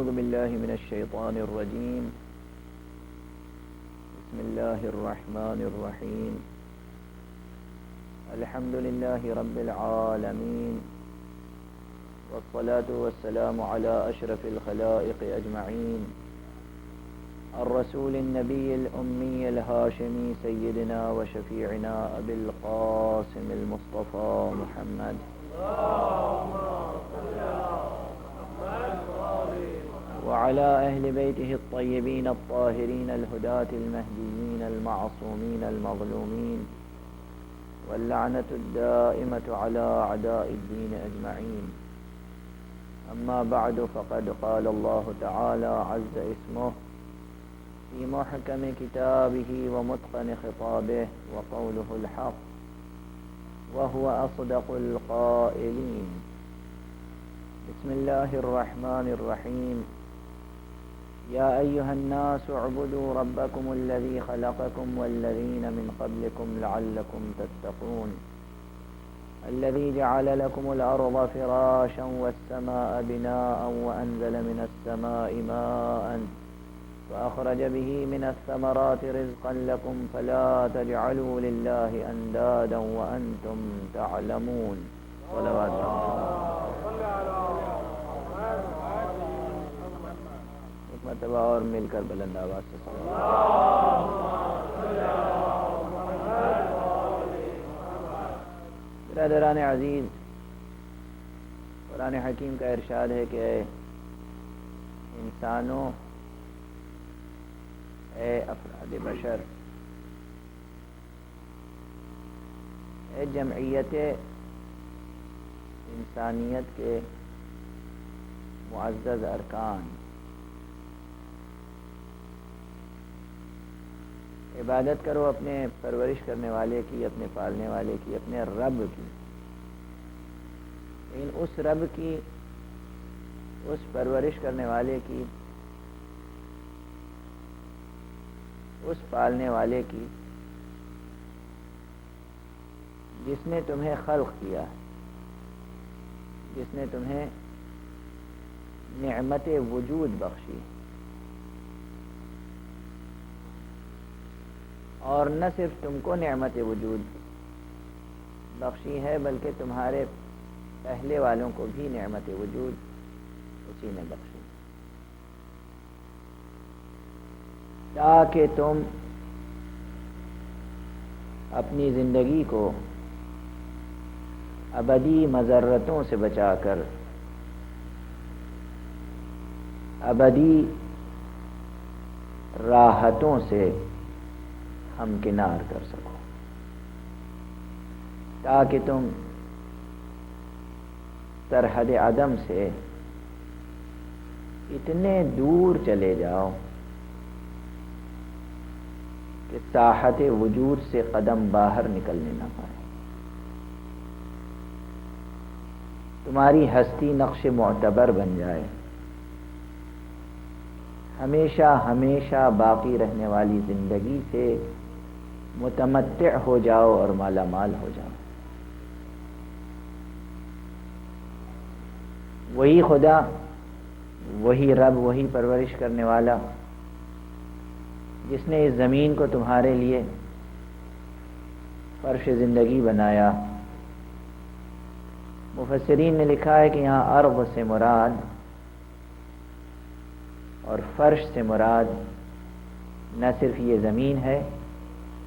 أعوذ بالله من الشيطان الرجيم. بسم الله الرحمن الرحيم. الحمد لله رب العالمين، والصلاة والسلام على أشرف الخلائق أجمعين، الرسول النبي الأمي الهاشمي سيدنا وشفيعنا أبي القاسم المصطفى محمد وعلى أهل بيته الطيبين الطاهرين الهداة المهديين المعصومين المظلومين، واللعنة الدائمة على أعداء الدين أجمعين. أما بعد، فقد قال الله تعالى عز اسمه في محكم كتابه ومتقن خطابه، وقوله الحق وهو أصدق القائلين. بسم الله الرحمن الرحيم. يا أيها الناس اعبدوا ربكم الذي خلقكم والذين من قبلكم لعلكم تتقون، الذي جعل لكم الأرض فراشا والسماء بناء وأنزل من السماء ماء فأخرج به من الثمرات رزقا لكم فلا تجعلوا لله أندادا وأنتم تعلمون. صلوات ایک مرتبہ اور مل کر بلند آواز سے برادران عزیز، قرآن حکیم کا ارشاد ہے کہ اے انسانوں، اے افراد بشر، اے جمعیت انسانیت کے معزز ارکان، عبادت کرو اپنے پرورش کرنے والے کی، اپنے پالنے والے کی، اپنے رب کی، لیکن اس رب کی، اس پرورش کرنے والے کی، اس پالنے والے کی جس نے تمہیں خلق کیا، جس نے تمہیں نعمت وجود بخشی، اور نہ صرف تم کو نعمت وجود بخشی ہے بلکہ تمہارے پہلے والوں کو بھی نعمت وجود اسی نے بخشی، تاکہ تم اپنی زندگی کو ابدی مضرتوں سے بچا کر ابدی راحتوں سے ہمکنار کر سکو، تاکہ تم سرحد عدم سے اتنے دور چلے جاؤ کہ ساحت وجود سے قدم باہر نکلنے نہ پائے، تمہاری ہستی نقش معتبر بن جائے، ہمیشہ ہمیشہ باقی رہنے والی زندگی سے متمتع ہو جاؤ اور مالا مال ہو جاؤ۔ وہی خدا، وہی رب، وہی پرورش کرنے والا جس نے اس زمین کو تمہارے لیے فرش زندگی بنایا۔ مفسرین نے لکھا ہے کہ یہاں ارض سے مراد اور فرش سے مراد نہ صرف یہ زمین ہے،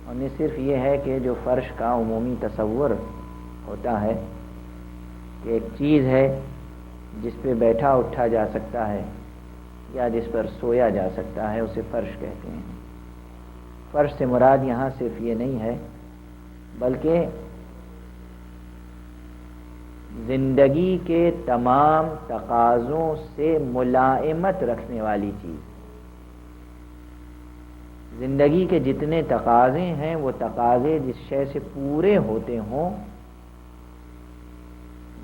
اور نہ صرف یہ ہے کہ جو فرش کا عمومی تصور ہوتا ہے کہ ایک چیز ہے جس پہ بیٹھا اٹھا جا سکتا ہے یا جس پر سویا جا سکتا ہے، اسے فرش کہتے ہیں۔ فرش سے مراد یہاں صرف یہ نہیں ہے بلکہ زندگی کے تمام تقاضوں سے ملائمت رکھنے والی چیز۔ زندگی کے جتنے تقاضے ہیں وہ تقاضے جس شے سے پورے ہوتے ہوں،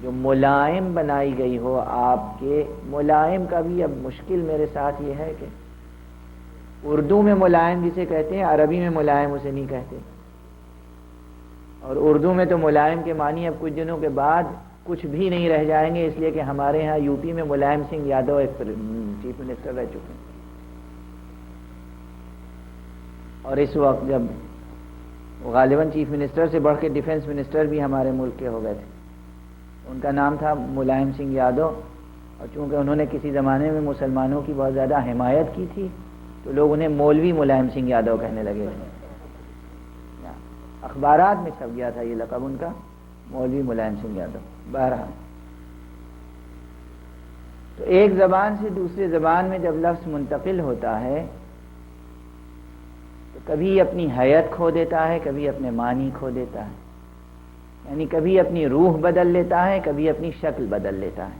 جو ملائم بنائی گئی ہو آپ کے۔ ملائم کا بھی اب مشکل میرے ساتھ یہ ہے کہ اردو میں ملائم جسے کہتے ہیں، عربی میں ملائم اسے نہیں کہتے، اور اردو میں تو ملائم کے معنی اب کچھ دنوں کے بعد کچھ بھی نہیں رہ جائیں گے، اس لیے کہ ہمارے ہاں یو پی میں ملائم سنگھ یادو ایک چیف منسٹر رہ چکے ہیں، اور اس وقت جب غالباً چیف منسٹر سے بڑھ کے ڈیفنس منسٹر بھی ہمارے ملک کے ہو گئے تھے، ان کا نام تھا ملائم سنگھ یادو، اور چونکہ انہوں نے کسی زمانے میں مسلمانوں کی بہت زیادہ حمایت کی تھی تو لوگ انہیں مولوی ملائم سنگھ یادو کہنے لگے تھے، اخبارات میں چھپ گیا تھا یہ لقب ان کا، مولوی ملائم سنگھ یادو۔ بہرحال تو ایک زبان سے دوسری زبان میں جب لفظ منتقل ہوتا ہے تو کبھی اپنی حیت کھو دیتا ہے، کبھی اپنے معنی کھو دیتا ہے، یعنی کبھی اپنی روح بدل لیتا ہے، کبھی اپنی شکل بدل لیتا ہے۔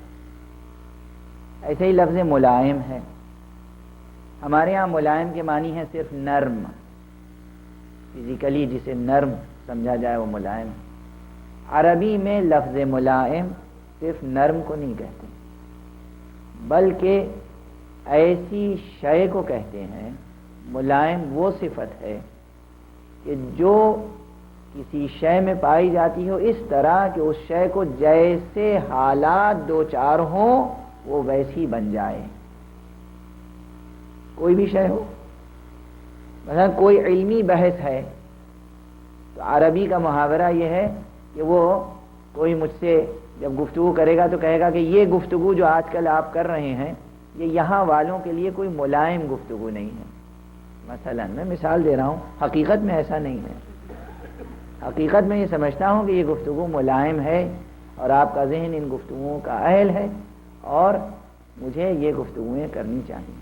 ایسے ہی لفظ ملائم ہے، ہمارے ہاں ملائم کے معنی ہے صرف نرم، فزیکلی جسے نرم سمجھا جائے وہ ملائم ہے۔ عربی میں لفظ ملائم صرف نرم کو نہیں کہتے بلکہ ایسی شے کو کہتے ہیں۔ ملائم وہ صفت ہے کہ جو کسی شے میں پائی جاتی ہو اس طرح کہ اس شے کو جیسے حالات دو چار ہوں وہ ویسی بن جائے، کوئی بھی شے ہو۔ مثلا کوئی علمی بحث ہے تو عربی کا محاورہ یہ ہے کہ وہ کوئی مجھ سے جب گفتگو کرے گا تو کہے گا کہ یہ گفتگو جو آج کل آپ کر رہے ہیں یہ یہاں والوں کے لیے کوئی ملائم گفتگو نہیں ہے۔ مثلا میں مثال دے رہا ہوں، حقیقت میں ایسا نہیں ہے، حقیقت میں یہ سمجھتا ہوں کہ یہ گفتگو ملائم ہے اور آپ کا ذہن ان گفتگوؤں کا اہل ہے اور مجھے یہ گفتگویں کرنی چاہیے،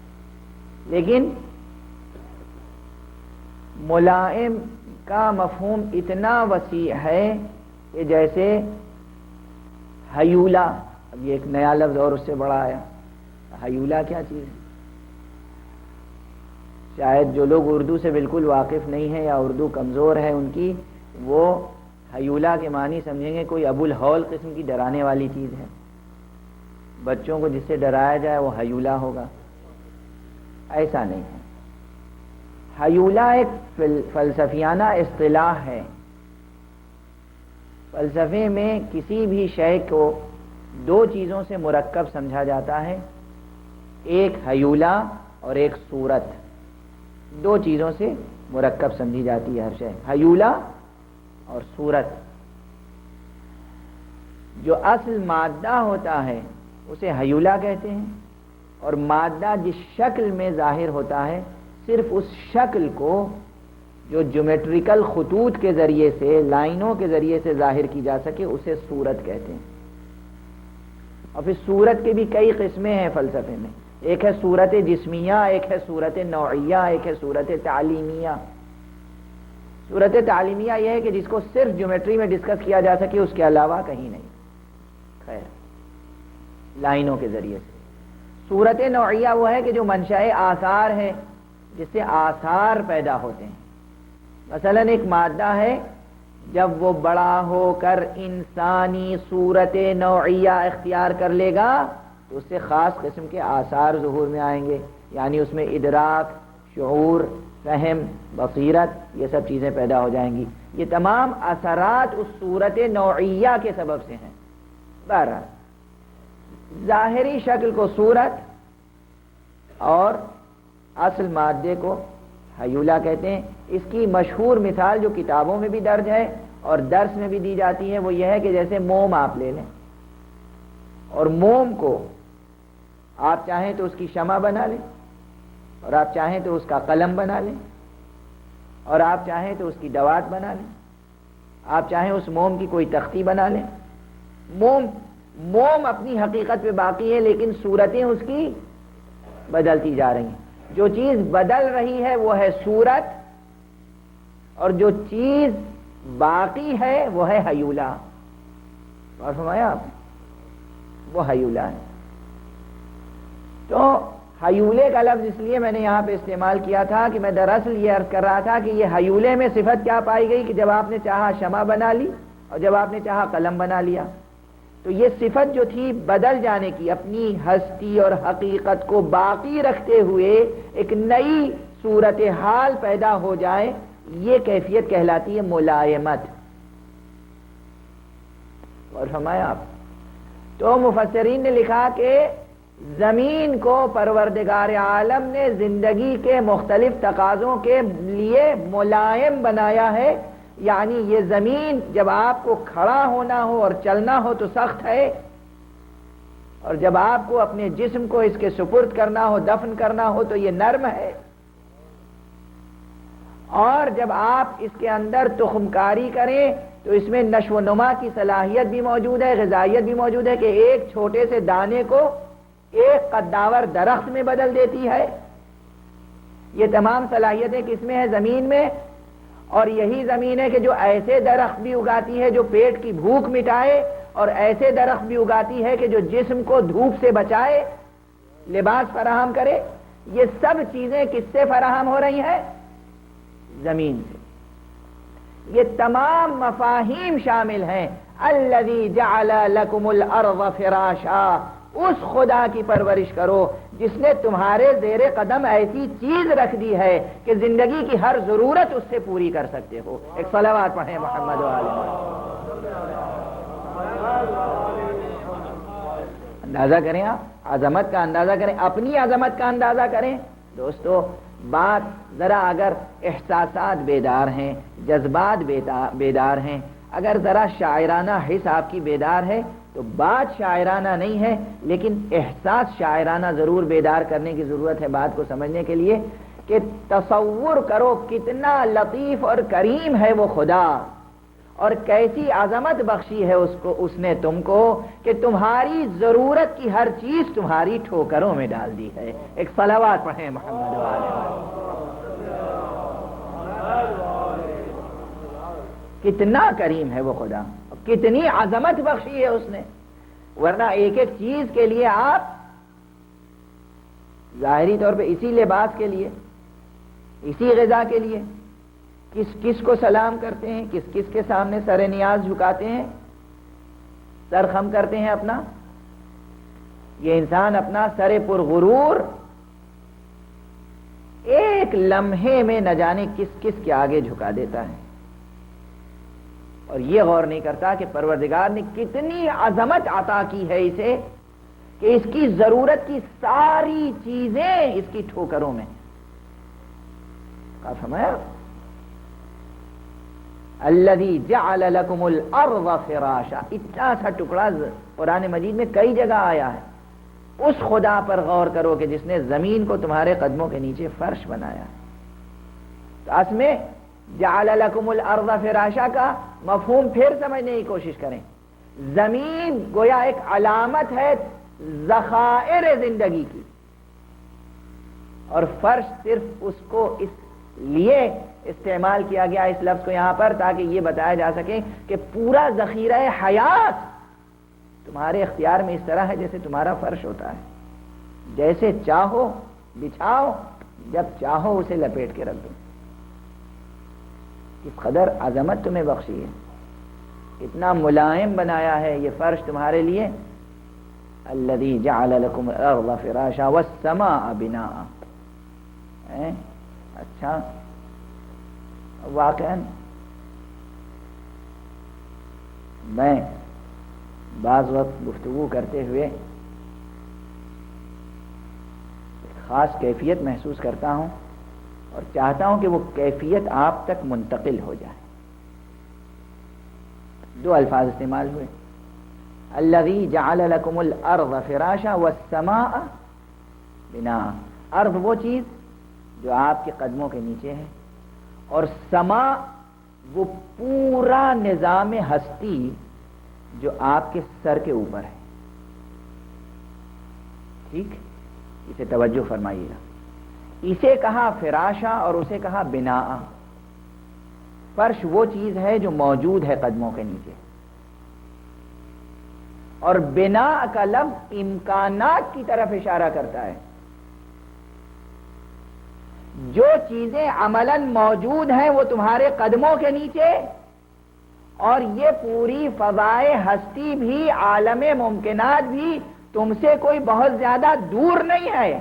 لیکن ملائم کا مفہوم اتنا وسیع ہے کہ جیسے حیولہ، اب یہ ایک نیا لفظ اور اس سے بڑا آیا، حیولہ کیا چیز ہے؟ شاید جو لوگ اردو سے بالکل واقف نہیں ہیں یا اردو کمزور ہے ان کی، وہ حیولہ کے معنی سمجھیں گے کوئی ابو الہول قسم کی ڈرانے والی چیز ہے، بچوں کو جس سے ڈرایا جائے وہ حیولہ ہوگا، ایسا نہیں ہے۔ حیولہ ایک فلسفیانہ اصطلاح ہے، فلسفے میں کسی بھی شے کو دو چیزوں سے مرکب سمجھا جاتا ہے، ایک حیولہ اور ایک صورت، دو چیزوں سے مرکب سمجھی جاتی ہے ہر شے، حیولہ اور صورت۔ جو اصل مادہ ہوتا ہے اسے حیولہ کہتے ہیں، اور مادہ جس شکل میں ظاہر ہوتا ہے صرف اس شکل کو جو جیومیٹریکل خطوط کے ذریعے سے، لائنوں کے ذریعے سے ظاہر کی جا سکے اسے صورت کہتے ہیں۔ اور پھر صورت کے بھی کئی قسمیں ہیں فلسفے میں، ایک ہے صورت جسمیہ، ایک ہے صورت نوعیہ، ایک ہے صورت تعلیمیہ۔ صورت تعلیمیہ یہ ہے کہ جس کو صرف جیومیٹری میں ڈسکس کیا جا سکے، اس کے علاوہ کہیں نہیں، خیر لائنوں کے ذریعے سے۔ صورت نوعیہ وہ ہے کہ جو منشأ آثار ہے، جس سے آثار پیدا ہوتے ہیں۔ مثلا ایک مادہ ہے، جب وہ بڑا ہو کر انسانی صورت نوعیہ اختیار کر لے گا تو اس سے خاص قسم کے آثار ظہور میں آئیں گے، یعنی اس میں ادراک، شعور، فہم، بصیرت، یہ سب چیزیں پیدا ہو جائیں گی۔ یہ تمام اثرات اس صورت نوعیہ کے سبب سے ہیں۔ بہرحال ظاہری شکل کو صورت اور اصل مادے کو حیولہ کہتے ہیں۔ اس کی مشہور مثال جو کتابوں میں بھی درج ہے اور درس میں بھی دی جاتی ہے وہ یہ ہے کہ جیسے موم آپ لے لیں، اور موم کو آپ چاہیں تو اس کی شمع بنا لیں، اور آپ چاہیں تو اس کا قلم بنا لیں، اور آپ چاہیں تو اس کی دوات بنا لیں، آپ چاہیں اس موم کی کوئی تختی بنا لیں۔ موم اپنی حقیقت پہ باقی ہے لیکن صورتیں اس کی بدلتی جا رہی ہیں۔ جو چیز بدل رہی ہے وہ ہے صورت، اور جو چیز باقی ہے وہ ہے حیولہ۔ اور فرمایا آپ وہ حیولہ ہے۔ تو حیولے کا لفظ اس لیے میں نے یہاں پہ استعمال کیا تھا کہ میں دراصل یہ عرض کر رہا تھا کہ یہ حیولے میں صفت کیا پائی گئی کہ جب آپ نے چاہا شمع بنا لی اور جب آپ نے چاہا قلم بنا لیا، تو یہ صفت جو تھی بدل جانے کی، اپنی ہستی اور حقیقت کو باقی رکھتے ہوئے ایک نئی صورتحال پیدا ہو جائے، یہ کیفیت کہلاتی ہے ملائمت۔ اور فرمایا آپ تو مفسرین نے لکھا کہ زمین کو پروردگار عالم نے زندگی کے مختلف تقاضوں کے لیے ملائم بنایا ہے، یعنی یہ زمین جب آپ کو کھڑا ہونا ہو اور چلنا ہو تو سخت ہے، اور جب آپ کو اپنے جسم کو اس کے سپرد کرنا ہو، دفن کرنا ہو تو یہ نرم ہے، اور جب آپ اس کے اندر تخم کاری کریں تو اس میں نشو و نما کی صلاحیت بھی موجود ہے، غذائیت بھی موجود ہے کہ ایک چھوٹے سے دانے کو ایک قداور درخت میں بدل دیتی ہے۔ یہ تمام صلاحیتیں کس میں ہے؟ زمین میں۔ اور یہی زمین ہے کہ جو ایسے درخت بھی اگاتی ہے جو پیٹ کی بھوک مٹائے، اور ایسے درخت بھی اگاتی ہے کہ جو جسم کو دھوپ سے بچائے، لباس فراہم کرے۔ یہ سب چیزیں کس سے فراہم ہو رہی ہیں؟ زمین سے۔ یہ تمام مفاہیم شامل ہیں الذی جعل لکم الارض فراشا، اس خدا کی پرورش کرو جس نے تمہارے زیر قدم ایسی چیز رکھ دی ہے کہ زندگی کی ہر ضرورت اس سے پوری کر سکتے ہو۔ ایک صلوات پڑھیں محمد و آلہ محمد۔ اندازہ کریں، آپ عظمت کا اندازہ کریں، اپنی عظمت کا اندازہ کریں۔ دوستو بات ذرا اگر احساسات بیدار ہیں، جذبات بیدار ہیں، اگر ذرا شاعرانہ حس آپ کی بیدار ہے تو بات شاعرانہ نہیں ہے، لیکن احساس شاعرانہ ضرور بیدار کرنے کی ضرورت ہے بات کو سمجھنے کے لیے کہ تصور کرو کتنا لطیف اور کریم ہے وہ خدا، اور کیسی عظمت بخشی ہے اس نے تم کو کہ تمہاری ضرورت کی ہر چیز تمہاری ٹھوکروں میں ڈال دی ہے۔ ایک صلوات پڑھیں محمد و آلہ محمد۔ کتنا کریم ہے وہ خدا، کتنی عظمت بخشی ہے اس نے، ورنہ ایک ایک چیز کے لیے آپ ظاہری طور پہ اسی لباس کے لیے، اسی غذا کے لیے کس کس کو سلام کرتے ہیں، کس کس کے سامنے سر نیاز جھکاتے ہیں، سر خم کرتے ہیں اپنا۔ یہ انسان اپنا سر پر غرور ایک لمحے میں نہ جانے کس کس کے آگے جھکا دیتا ہے، اور یہ غور نہیں کرتا کہ پروردگار نے کتنی عظمت عطا کی ہے اسے کہ اس کی ضرورت کی ساری چیزیں اس کی ٹھوکروں میں۔ کہا فرمایا الذی جعل لکم الارض فراشا، اتنا سا ٹکڑا قرآن مجید میں کئی جگہ آیا ہے۔ اس خدا پر غور کرو کہ جس نے زمین کو تمہارے قدموں کے نیچے فرش بنایا ہے۔ تو اس میں جعل لکم الارض فراشا کا مفہوم پھر سمجھنے کی کوشش کریں۔ زمین گویا ایک علامت ہے ذخائر زندگی کی، اور فرش صرف اس کو اس لیے استعمال کیا گیا اس لفظ کو یہاں پر تاکہ یہ بتایا جا سکے کہ پورا ذخیرہ حیات تمہارے اختیار میں اس طرح ہے جیسے تمہارا فرش ہوتا ہے، جیسے چاہو بچھاؤ، جب چاہو اسے لپیٹ کے رکھ دو۔ کس قدر عظمت تمہیں بخشی ہے، اتنا ملائم بنایا ہے یہ فرش تمہارے لیے۔ الذی جعل لکم الارض فراشا والسماء بناء۔ اچھا واقعاً میں بعض وقت گفتگو کرتے ہوئے ایک خاص کیفیت محسوس کرتا ہوں اور چاہتا ہوں کہ وہ کیفیت آپ تک منتقل ہو جائے۔ دو الفاظ استعمال ہوئے، الذی جعل لکم الارض فراشا والسماء بناء۔ ارض وہ چیز جو آپ کے قدموں کے نیچے ہے، اور سما وہ پورا نظام ہستی جو آپ کے سر کے اوپر ہے۔ ٹھیک، اسے توجہ فرمائیے گا۔ اسے کہا فراشا اور اسے کہا بناء۔ فرش وہ چیز ہے جو موجود ہے قدموں کے نیچے، اور بناء کا لفظ امکانات کی طرف اشارہ کرتا ہے۔ جو چیزیں عملاً موجود ہیں وہ تمہارے قدموں کے نیچے، اور یہ پوری فضائے ہستی بھی، عالم ممکنات بھی تم سے کوئی بہت زیادہ دور نہیں ہے۔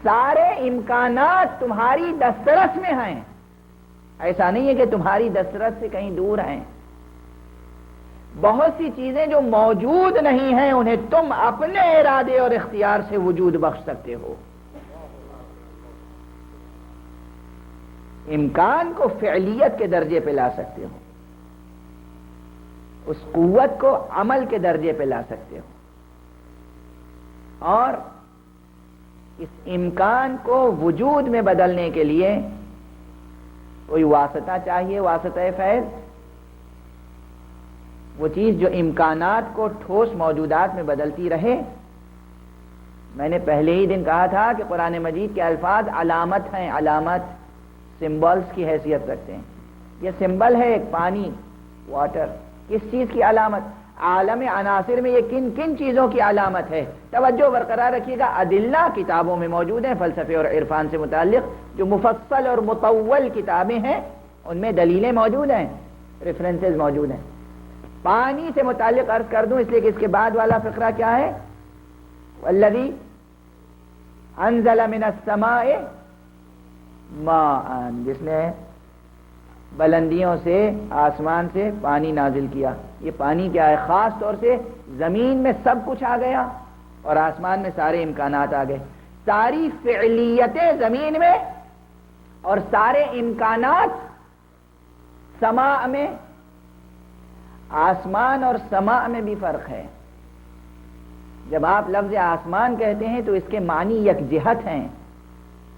سارے امکانات تمہاری دسترس میں ہیں، ایسا نہیں ہے کہ تمہاری دسترس سے کہیں دور ہیں۔ بہت سی چیزیں جو موجود نہیں ہیں انہیں تم اپنے ارادے اور اختیار سے وجود بخش سکتے ہو. امکان کو فعلیت کے درجے پہ لا سکتے ہو, اس قوت کو عمل کے درجے پہ لا سکتے ہو, اور اس امکان کو وجود میں بدلنے کے لیے کوئی واسطہ چاہیے, واسطہ فیض, وہ چیز جو امکانات کو ٹھوس موجودات میں بدلتی رہے. میں نے پہلے ہی دن کہا تھا کہ قرآن مجید کے الفاظ علامت ہیں, علامت سمبلز کی حیثیت رکھتے ہیں. یہ سمبل ہے ایک پانی, واٹر, کس چیز کی علامت؟ عالم عناصر میں یہ کن کن چیزوں کی علامت ہے؟ توجہ برقرار رکھیے گا. ادلہ کتابوں میں موجود ہیں, فلسفے اور عرفان سے متعلق جو مفصل اور مطول کتابیں ہیں ان میں دلیلیں موجود ہیں, ریفرنسز موجود ہیں. پانی سے متعلق عرض کر دوں اس لیے کہ اس کے بعد والا فقرہ کیا ہے؟ والذی انزل من السماء ماء, جس نے بلندیوں سے, آسمان سے پانی نازل کیا. یہ پانی کیا ہے؟ خاص طور سے زمین میں سب کچھ آ گیا اور آسمان میں سارے امکانات آ گئے. ساری فعلیتیں زمین میں اور سارے امکانات سماء میں. آسمان اور سماء میں بھی فرق ہے. جب آپ لفظ آسمان کہتے ہیں تو اس کے معنی یکجہت ہیں,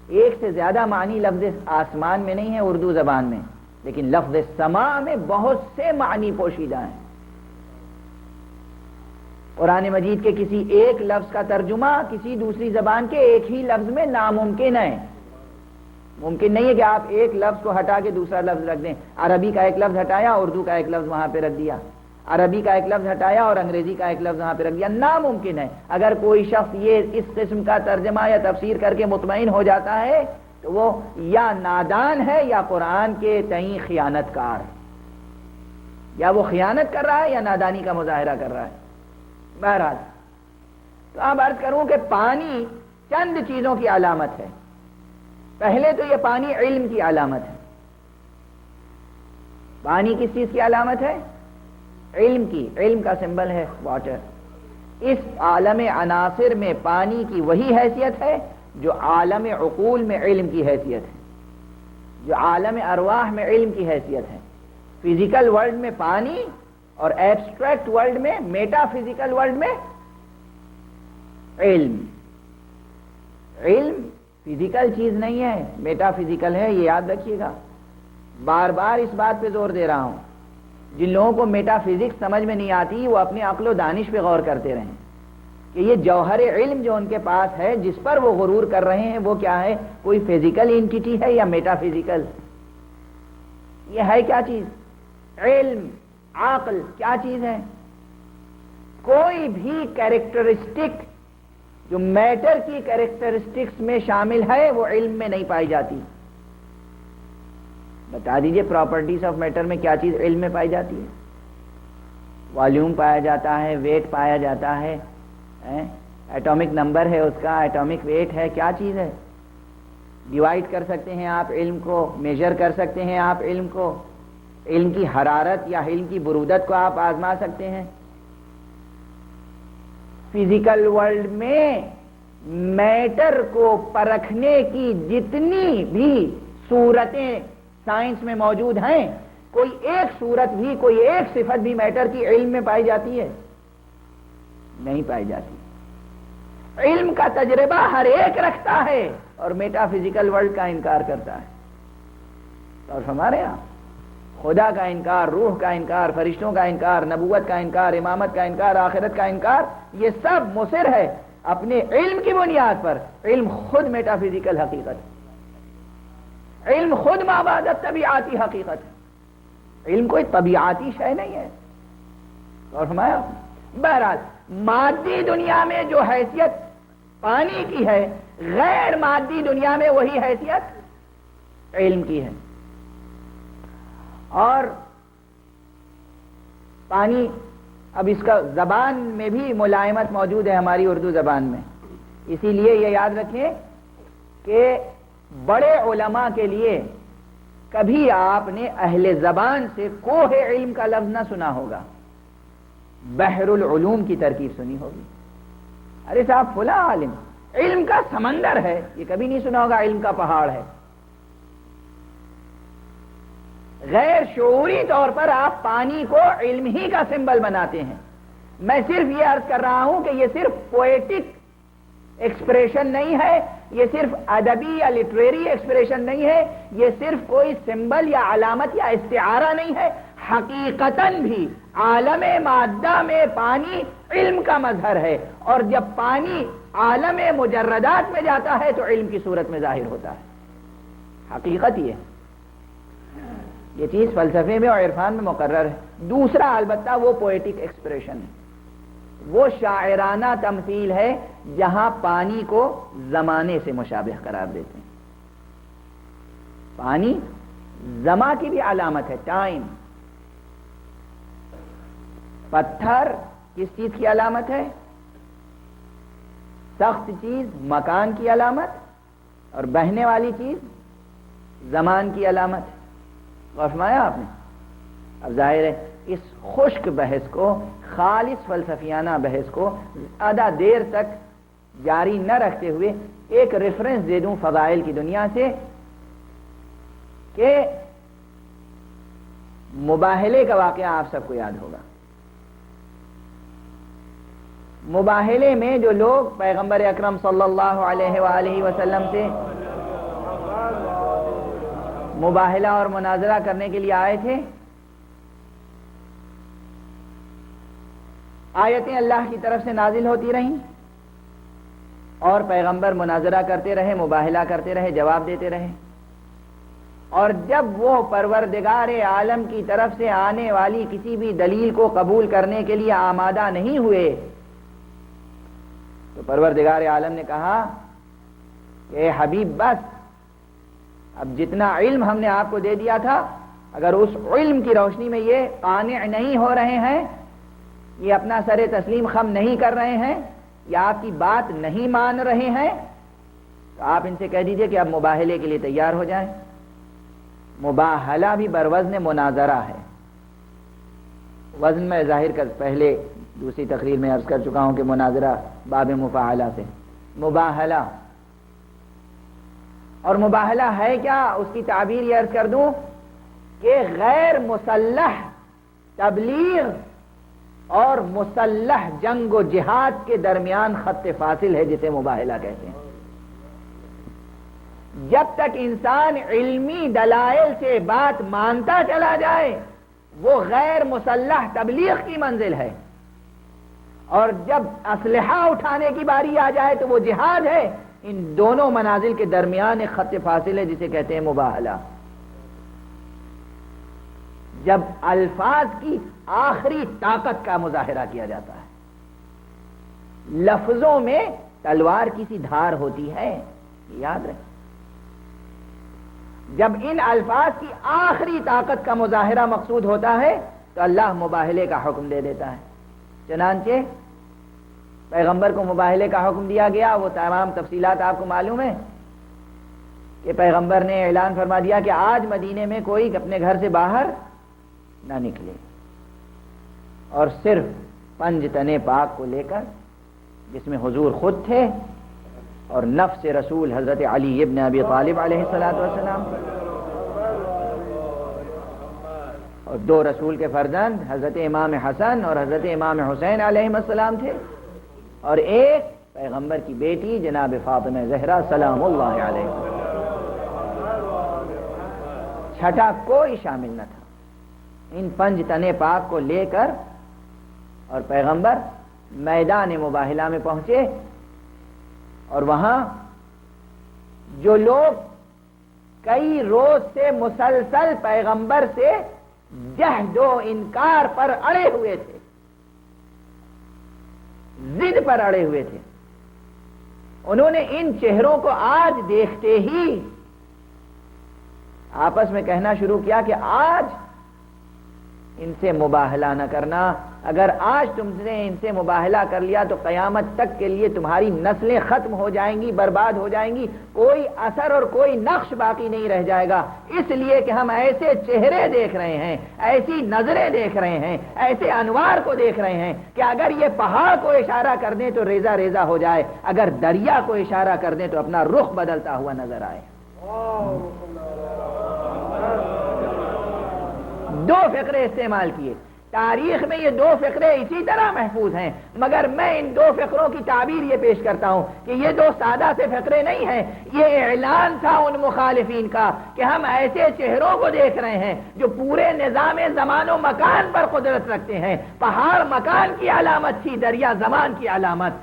ایک سے زیادہ معنی لفظ آسمان میں نہیں ہے اردو زبان میں, لیکن لفظ سماء میں بہت سے معنی پوشیدہ ہیں. قرآن مجید کے کسی ایک لفظ کا ترجمہ کسی دوسری زبان کے ایک ہی لفظ میں ناممکن ہے. ممکن نہیں ہے کہ آپ ایک لفظ کو ہٹا کے دوسرا لفظ رکھ دیں. عربی کا ایک لفظ ہٹایا, اردو کا ایک لفظ وہاں پہ رکھ دیا. عربی کا ایک لفظ ہٹایا اور انگریزی کا ایک لفظ وہاں پہ رکھ دیا. ناممکن ہے. اگر کوئی شخص یہ اس قسم کا ترجمہ یا تفسیر کر کے مطمئن ہو جاتا ہے تو وہ یا نادان ہے یا قرآن کے تئیں خیانت کار, یا وہ خیانت کر رہا ہے یا نادانی کا مظاہرہ کر رہا ہے. بہرحال تو اب عرض کروں کہ پانی چند چیزوں کی علامت ہے. پہلے تو یہ پانی علم کی علامت ہے. پانی کس چیز کی علامت ہے؟ علم کی. علم کا سمبل ہے واٹر. اس عالم عناصر میں پانی کی وہی حیثیت ہے جو عالم عقول میں علم کی حیثیت ہے, جو عالم ارواح میں علم کی حیثیت ہے. فزیکل ورلڈ میں پانی اور ایبسٹریکٹ ورلڈ میں, میٹا فزیکل ورلڈ میں علم. علم فزیکل چیز نہیں ہے, میٹا فزیکل ہے, یہ یاد رکھیے گا. بار بار اس بات پہ زور دے رہا ہوں. جن لوگوں کو میٹا فزکس سمجھ میں نہیں آتی وہ اپنے عقل و دانش پہ غور کرتے رہیں کہ یہ جوہر علم جو ان کے پاس ہے, جس پر وہ غرور کر رہے ہیں, وہ کیا ہے؟ کوئی فزیکل انٹیٹی ہے یا میٹا فزیکل؟ یہ ہے کیا چیز؟ علم, عقل کیا چیز ہے؟ کوئی بھی کیریکٹرسٹک جو میٹر کی کیریکٹرسٹکس میں شامل ہے وہ علم میں نہیں پائی جاتی. بتا دیجئے پراپرٹیز آف میٹر میں کیا چیز علم میں پائی جاتی ہے؟ والیوم پایا جاتا ہے, ویٹ پایا جاتا ہے, ایٹامک نمبر ہے اس کا, ایٹامک ویٹ ہے. کیا چیز ہے؟ ڈیوائڈ کر سکتے ہیں آپ علم کو, میجر کر سکتے ہیں آپ علم کو, علم کی حرارت یا علم کی برودت کو آپ آزما سکتے ہیں. فزیکل ورلڈ میں میٹر کو پرکھنے کی جتنی بھی صورتیں سائنس میں موجود ہیں, کوئی ایک صورت بھی, کوئی ایک صفت بھی میٹر کی علم میں پائی جاتی ہے؟ نہیں پائی جاتی. علم کا تجربہ ہر ایک رکھتا ہے اور میٹا فزیکل ورلڈ کا انکار کرتا ہے. اور ہمارے یہاں خدا کا انکار, روح کا انکار, فرشتوں کا انکار, نبوت کا انکار, امامت کا انکار, آخرت کا انکار, یہ سب مصر ہے اپنے علم کی بنیاد پر. علم خود میٹا فزیکل حقیقت ہے, علم خود مابعد طبیعاتی حقیقت ہے. علم کوئی طبیعاتی شے نہیں ہے. اور ہمارا بہرحال مادی دنیا میں جو حیثیت پانی کی ہے, غیر مادی دنیا میں وہی حیثیت علم کی ہے. اور پانی, اب اس کا زبان میں بھی ملائمت موجود ہے ہماری اردو زبان میں, اسی لیے یہ یاد رکھیں کہ بڑے علماء کے لیے کبھی آپ نے اہل زبان سے کوہ علم کا لفظ نہ سنا ہوگا. بحر العلوم کی ترکیب سنی ہوگی. ارے صاحب فلاں عالم علم کا سمندر ہے، یہ کبھی نہیں سنا ہوگا علم کا پہاڑ ہے. غیر شعوری طور پر آپ پانی کو علم ہی کا سمبل بناتے ہیں. میں صرف یہ عرض کر رہا ہوں کہ یہ صرف پوئٹک ایکسپریشن نہیں ہے، یہ صرف ادبی یا لٹریری ایکسپریشن نہیں ہے، یہ صرف کوئی سمبل یا علامت یا استعارہ نہیں ہے. حقیقتاً بھی عالم مادہ میں پانی علم کا مظہر ہے، اور جب پانی عالم مجردات میں جاتا ہے تو علم کی صورت میں ظاہر ہوتا ہے. حقیقت یہ چیز فلسفے میں اور عرفان میں مقرر ہے. دوسرا البتہ وہ پوئٹک ایکسپریشن ہے، وہ شاعرانہ تمثیل ہے جہاں پانی کو زمانے سے مشابہ قرار دیتے ہیں. پانی زمان کی بھی علامت ہے، ٹائم. پتھر کس چیز کی علامت ہے؟ سخت چیز مکان کی علامت، اور بہنے والی چیز زمان کی علامت. غور فرمایا آپ نے؟ اب ظاہر ہے اس خشک بحث کو، خالص فلسفیانہ بحث کو زیادہ دیر تک جاری نہ رکھتے ہوئے ایک ریفرنس دے دوں فضائل کی دنیا سے کہ مباہلے کا واقعہ آپ سب کو یاد ہوگا. مباہلے میں جو لوگ پیغمبر اکرم صلی اللہ علیہ وآلہ وسلم سے مباہلہ اور مناظرہ کرنے کے لیے آئے تھے، آیتیں اللہ کی طرف سے نازل ہوتی رہیں اور پیغمبر مناظرہ کرتے رہے، مباہلہ کرتے رہے، جواب دیتے رہے. اور جب وہ پروردگار عالم کی طرف سے آنے والی کسی بھی دلیل کو قبول کرنے کے لیے آمادہ نہیں ہوئے تو پروردگار عالم نے کہا کہ اے حبیب بس، اب جتنا علم ہم نے آپ کو دے دیا تھا، اگر اس علم کی روشنی میں یہ قانع نہیں ہو رہے ہیں، یہ اپنا سر تسلیم خم نہیں کر رہے ہیں، یا آپ کی بات نہیں مان رہے ہیں، تو آپ ان سے کہہ دیجئے کہ اب مباہلے کے لیے تیار ہو جائیں. مباہلہ بھی بروزن مناظرہ ہے. وزن میں ظاہر کر پہلے دوسری تقریر میں عرض کر چکا ہوں کہ مناظرہ باب مفاعلہ سے مباہلہ. اور مباہلہ ہے کیا؟ اس کی تعبیر یہ عرض کر دوں کہ غیر مسلح تبلیغ اور مسلح جنگ و جہاد کے درمیان خط فاصل ہے جسے مباہلہ کہتے ہیں. جب تک انسان علمی دلائل سے بات مانتا چلا جائے وہ غیر مسلح تبلیغ کی منزل ہے، اور جب اسلحہ اٹھانے کی باری آ جائے تو وہ جہاد ہے. ان دونوں منازل کے درمیان ایک خط فاصل ہے جسے کہتے ہیں مباہلہ. جب الفاظ کی آخری طاقت کا مظاہرہ کیا جاتا ہے، لفظوں میں تلوار کی سی دھار ہوتی ہے، یاد رکھیں. جب ان الفاظ کی آخری طاقت کا مظاہرہ مقصود ہوتا ہے تو اللہ مباہلے کا حکم دے دیتا ہے. چنانچہ پیغمبر کو مباہلے کا حکم دیا گیا. وہ تمام تفصیلات آپ کو معلوم ہے کہ پیغمبر نے اعلان فرما دیا کہ آج مدینے میں کوئی اپنے گھر سے باہر نہ نکلے، اور صرف 5 تنے پاک کو لے کر، جس میں حضور خود تھے اور نفس رسول حضرت علی ابن ابی طالب علیہ السلام تھے، اور 2 رسول کے فرزند حضرت امام حسن اور حضرت امام حسین علیہ السلام تھے، اور ایک پیغمبر کی بیٹی جناب فاطمہ زہرا سلام اللہ علیہ. چھٹا کوئی شامل نہ تھا. ان 5 تنے پاک کو لے کر اور پیغمبر میدان مباہلہ میں پہنچے، اور وہاں جو لوگ کئی روز سے مسلسل پیغمبر سے جہد و انکار پر اڑے ہوئے تھے، ضد پر اڑے ہوئے تھے، انہوں نے ان چہروں کو آج دیکھتے ہی آپس میں کہنا شروع کیا کہ آج ان سے مباہلہ نہ کرنا اگر آج تم نے ان سے مباہلہ کر لیا تو قیامت تک کے لیے تمہاری نسلیں ختم ہو جائیں گی، برباد ہو جائیں گی، کوئی اثر اور کوئی نقش باقی نہیں رہ جائے گا، اس لیے کہ ہم ایسے چہرے دیکھ رہے ہیں، ایسی نظریں دیکھ رہے ہیں، ایسے انوار کو دیکھ رہے ہیں کہ اگر یہ پہاڑ کو اشارہ کر دیں تو ریزہ ریزہ ہو جائے، اگر دریا کو اشارہ کر دیں تو اپنا رخ بدلتا ہوا نظر آئے۔ دو فقرے استعمال کیے، تاریخ میں یہ دو فقرے اسی طرح محفوظ ہیں، مگر میں ان دو فقروں کی تعبیر یہ پیش کرتا ہوں کہ یہ دو سادہ سے فقرے نہیں ہیں، یہ اعلان تھا ان مخالفین کا کہ ہم ایسے چہروں کو دیکھ رہے ہیں جو پورے نظام زمان و مکان پر قدرت رکھتے ہیں۔ پہاڑ مکان کی علامت تھی، دریا زمان کی علامت،